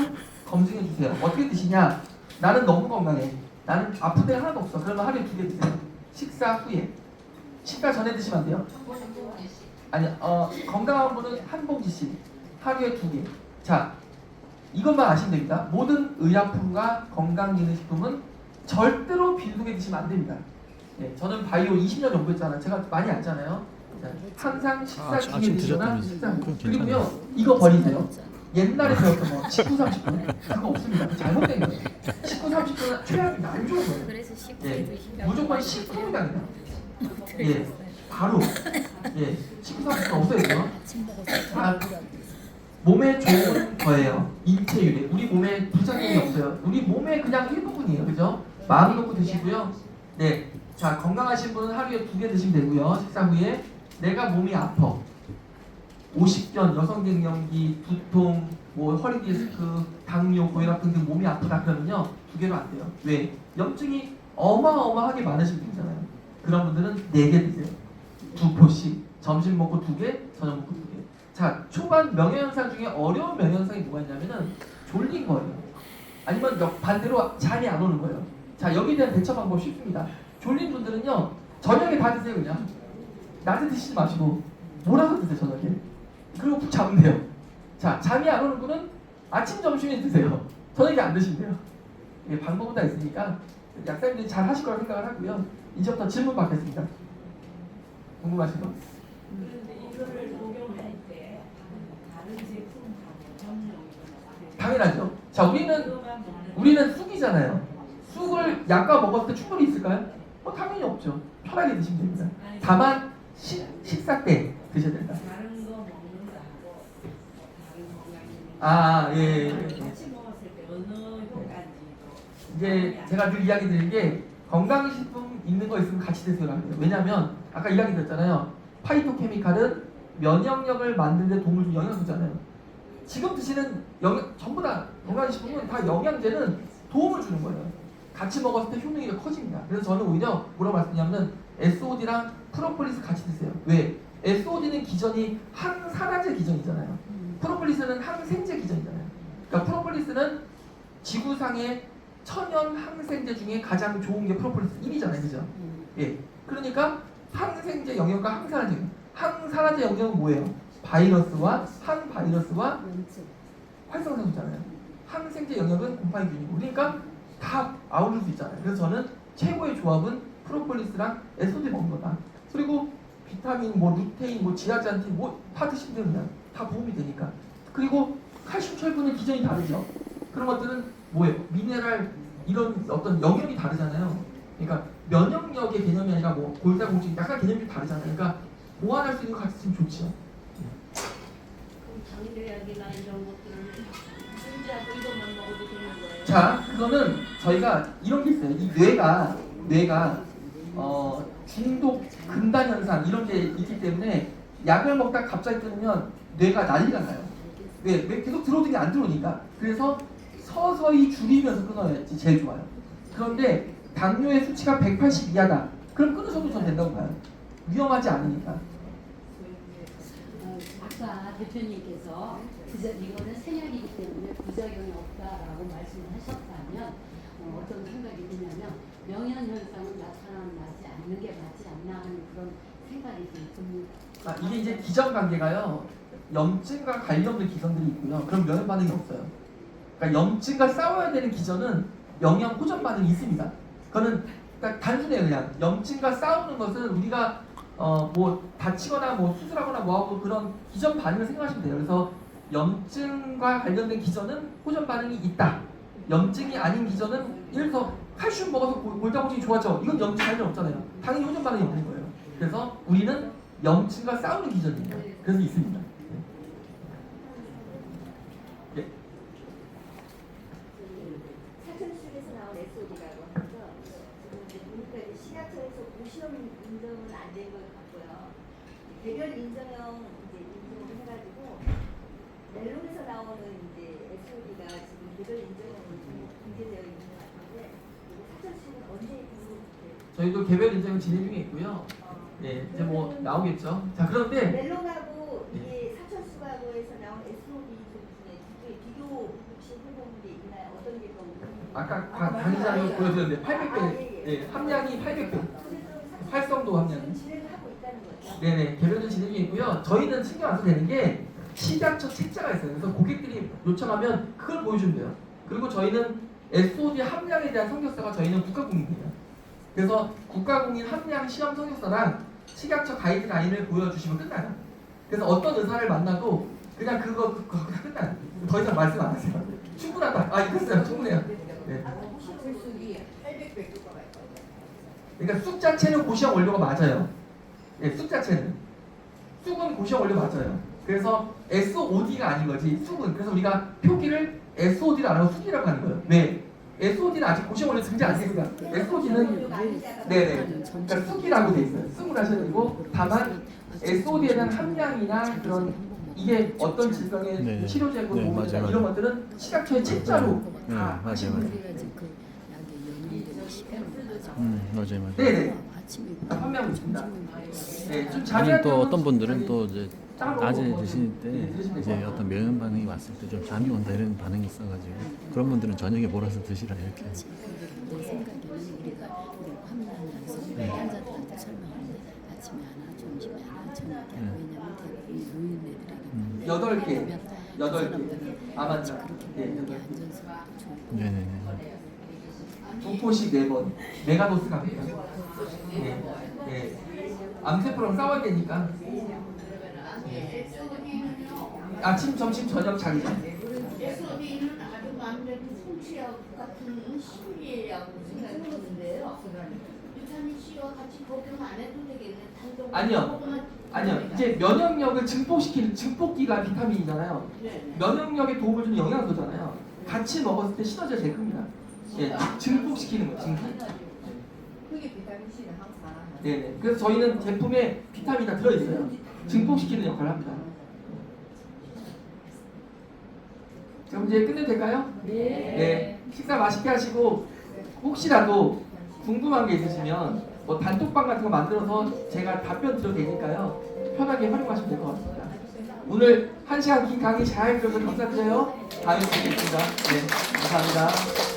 검증해 주세요. 어떻게 드시냐? 나는 너무 건강해. 나는 아픈 데 하나도 없어. 그러면 하루에 2개 드세요. 식사 후에. 식사 전에 드시면 안 돼요. 아니, 건강한 분은 한 봉지씩 하루에 2개. 자, 이것만 아시면 됩니다. 모든 의약품과 건강기능식품은 절대로 빈속에 드시면 안 됩니다. 예, 저는 바이오 20년 연구했잖아요. 제가 많이 알잖아요. 자, 항상 식사 중에 드시거나 식사 후. 그리고요, 이거 버리세요. 옛날에 배웠던 거 19, 30분 그거 없습니다. 잘못된 거예요. 19, 30분은 최악입니다. 안 좋은 거예요. 그래서 19에 예, 드시라고 무조건 10분이다. 예, 바로 19, 30분 없어야죠. 아, 몸에 좋은 거예요. 인체유래. 우리 몸에 부작용이 없어요. 우리 몸에 그냥 일부분이에요. 그죠? 마음 놓고 드시고요. 네. 자, 건강하신 분은 하루에 2개 드시면 되고요. 식사 후에 내가 몸이 아파. 오십견, 여성갱년기, 두통, 뭐 허리 디스크, 당뇨, 고혈압 등등 몸이 아프다 그러면요. 2개로 안 돼요. 왜? 염증이 어마어마하게 많으신 분이잖아요. 그런 분들은 4개 드세요. 2포씩. 점심 먹고 2개, 저녁 먹고 2개. 자, 초반 명예현상 중에 어려운 명예현상이 뭐가 있냐면은 졸린 거예요. 아니면 반대로 잠이 안 오는 거예요. 자, 여기에 대한 대처 방법 쉽습니다. 졸린 분들은요, 저녁에 다 드세요, 그냥. 낮에 드시지 마시고, 몰아서 드세요, 저녁에. 그리고 푹 자면 돼요. 자, 잠이 안 오는 분은 아침, 점심에 드세요. 저녁에 안 드시면 돼요. 예, 방법은 다 있으니까, 약사님들이 잘 하실 거라 생각을 하고요. 이제부터 질문 받겠습니다. 궁금하신 거? 당연하죠. 자, 우리는 쑥이잖아요. 쑥을 약과 먹었을 때 충분히 있을까요? 당연히 없죠. 편하게 드시면 됩니다. 다만 식사 때 드셔야 된다. 다른 거 먹는 거하고 다른 건강이 같이 먹었을 때 어느 효과인지도 이제 제가 늘 이야기 드린 게 건강식품 있는 거 있으면 같이 드세요. 왜냐면 아까 이야기 드렸잖아요. 파이토케미칼은 면역력을 만드는 데 도움을 주는 영양소잖아요. 지금 드시는 전부 다 건강식품은 다 영양제는 도움을 주는 거예요. 같이 먹었을 때 효능이 더 커집니다. 그래서 저는 오히려 뭐라고 말씀드리냐면 SOD랑 프로폴리스 같이 드세요. 왜? SOD는 기전이 항산화제 기전이잖아요. 프로폴리스는 항생제 기전이잖아요. 그러니까 프로폴리스는 지구상의 천연 항생제 중에 가장 좋은 게 프로폴리스 1이잖아요. 그죠? 예. 그러니까 항생제 영역과 항산화제 영역. 항산화제 영역은 뭐예요? 바이러스와 항바이러스와 활성산소잖아요. 항생제 영역은 곰팡이균이고. 그러니까 다 아우를 수 있잖아요. 그래서 저는 최고의 조합은 프로폴리스랑 SOD 먹는 거다. 그리고 비타민, 뭐 루테인, 뭐 지아잔틴, 뭐 다 드시면 그냥 다 도움이 되니까. 그리고 칼슘, 철분의 기전이 다르죠. 그런 것들은 뭐예요? 미네랄 이런 어떤 영역이 다르잖아요. 그러니까 면역력의 개념이 아니라 뭐 골다공증 약간 개념이 다르잖아요. 그러니까 보완할 수 있는 거 같이 쓰면 좋죠. 당뇨약이나 이런 것들을 준비하고 이것만 먹어도 되는 거예요? 자, 그거는 저희가 이런 게 있어요. 이 뇌가 중독 금단 현상 이런 게 있기 때문에 약을 먹다 갑자기 끊으면 뇌가 난리가 나요. 왜 계속 들어오는 게 안 들어오니까. 그래서 서서히 줄이면서 끊어야지 제일 좋아요. 그런데 당뇨의 수치가 180 이하다. 그럼 끊으셔도 전 된다고 봐요. 위험하지 않으니까. 아까 대표님께서 이거는 생약이기 때문에 부작용이 없다라고 말씀을 하셨다면 어떤 생각이 드냐면 명현현상은 나타나지 않는 게 맞지 않나 하는 그런 생각이 듭니다. 이게 이제 기전 관계가요. 염증과 관련된 기전들이 있고요. 그럼 면역 반응이 없어요. 그러니까 염증과 싸워야 되는 기전은 영양 호전 반응이 있습니다. 그거는 그러니까 단순해요. 그냥 염증과 싸우는 것은 우리가 뭐 다치거나 뭐 수술하거나 뭐하고 그런 기전 반응을 생각하시면 돼요. 그래서 염증과 관련된 기전은 호전 반응이 있다. 염증이 아닌 기전은 예를 들어서 칼슘 먹어서 골다공증이 좋아져. 이건 염증 관련 없잖아요. 당연히 호전 반응이 없는 거예요. 그래서 우리는 염증과 싸우는 기전입니다. 그래서 있습니다. 네. 사천수에서 나온 SOD라고 하죠. 지금 이제 보니까 식약처에서 고시험 인정은 안 된 것 같고요. 개별 인정형 이제 인정을 해가지고 멜론에서 나오는 이제 SOD가 지금 개별 인정형으로 공개되어 있는 것 같은데 사천수는 언제 공개돼요? 저희도 개별 인정을 진행 중에 있고요. 네, 이제 뭐 나오겠죠. 자, 그런데 멜론하고 이게 사천수하고 해서 나온 SOD 중에 비교 혹시 해본 게 있나요? 어떤 게 더? 아까 강의자님 보여드렸는데 800배, 네, 함량이 800배, 활성도 함량이. 진행을 하고 있다는 거죠. 네네, 개별전 진행 중에 있고요. 저희는 신경 안 써도 되는 게 식약처 책자가 있어요. 그래서 고객들이 요청하면 그걸 보여주면 돼요. 그리고 저희는 SOD 함량에 대한 성격서가 저희는 국가공인이에요. 그래서 국가공인 함량 시험 성격서랑 식약처 가이드라인을 보여주시면 끝나요. 그래서 어떤 의사를 만나도 그냥 그거 끝나요. 더 이상 말씀 안 하세요. 충분하다. 이거 있어요. 충분해요. 네. 그러니까 쑥 자체는 고시험 원료가 맞아요. 예, 쑥 자체는. 쑥은 고시험 원료 맞아요. 그래서 SOD가 아닌 거지. 쑥은. 그래서 우리가 표기를 SOD를 안 하고 쑥이라고 하는 거예요. 왜? SOD는 아직 고시험 원료 등재 안 됐으니까. SOD는 네네. 그러니까 쑥이라고 돼 있어요. 쑥을 하셔야 되고 다만 SOD에 대한 함량이나 그런 이게 어떤 질병의 네. 치료제고 네, 뭐 맞아요. 이런 것들은 식약처의 책자로 네, 다 맞아요, 하시면 맞아요. 돼요. 맞아요. 네네. 판매하고 있습니다. 네, 좀 아니 자세한 또 내용은 어떤 분들은 저희 또 이제 따로 낮에 뭐 드실 네, 때 드시면 이제 돼요. 어떤 면역 반응이 왔을 때 좀 잠이 온다 이런 반응이 있어가지고 그런 분들은 저녁에 몰아서 드시라 이렇게. 내 생각에는 우리가 화면하면서 환자들한테 설명하는데 아침에 하나, 점심에 하나, 저녁에 하나. 왜냐면 대부분 노인네들에게 8개. 8개. 아맞다. 네, 그렇게 8개. 안전성도 좋고 네네네. 두 포씩 4번. 메가도스 갑니다. 네. 네. 암세포랑 싸워야 되니까. 네. 아침, 점심, 저녁 자기장. SOD는 아주 마음대로 성취약 같은 심리라고 생각했는데요. 비타민 C와 같이 복용 안 해도 되겠네. 단독으로 아니요. 먹으면 아니요. 됩니다. 이제 면역력을 증폭시키는 증폭기가 비타민이잖아요. 네. 면역력에 도움을 주는 영양소잖아요. 같이 먹었을 때 시너지가 제일 큽니다. 예, 증폭시키는 거예요. 증폭. 그게 비타민 C는 항상 네네. 그래서 저희는 제품에 비타민이 다 들어있어요. 증폭시키는 역할을 합니다. 그럼 이제 끝내도 될까요? 네. 식사 맛있게 하시고 혹시라도 궁금한 게 있으시면 뭐 단톡방 같은 거 만들어서 제가 답변 드려도 되니까요. 편하게 활용하시면 될 것 같습니다. 오늘 1시간 긴 강의 잘 들어서 감사드려요. 다음에 뵙겠습니다. 네, 감사합니다.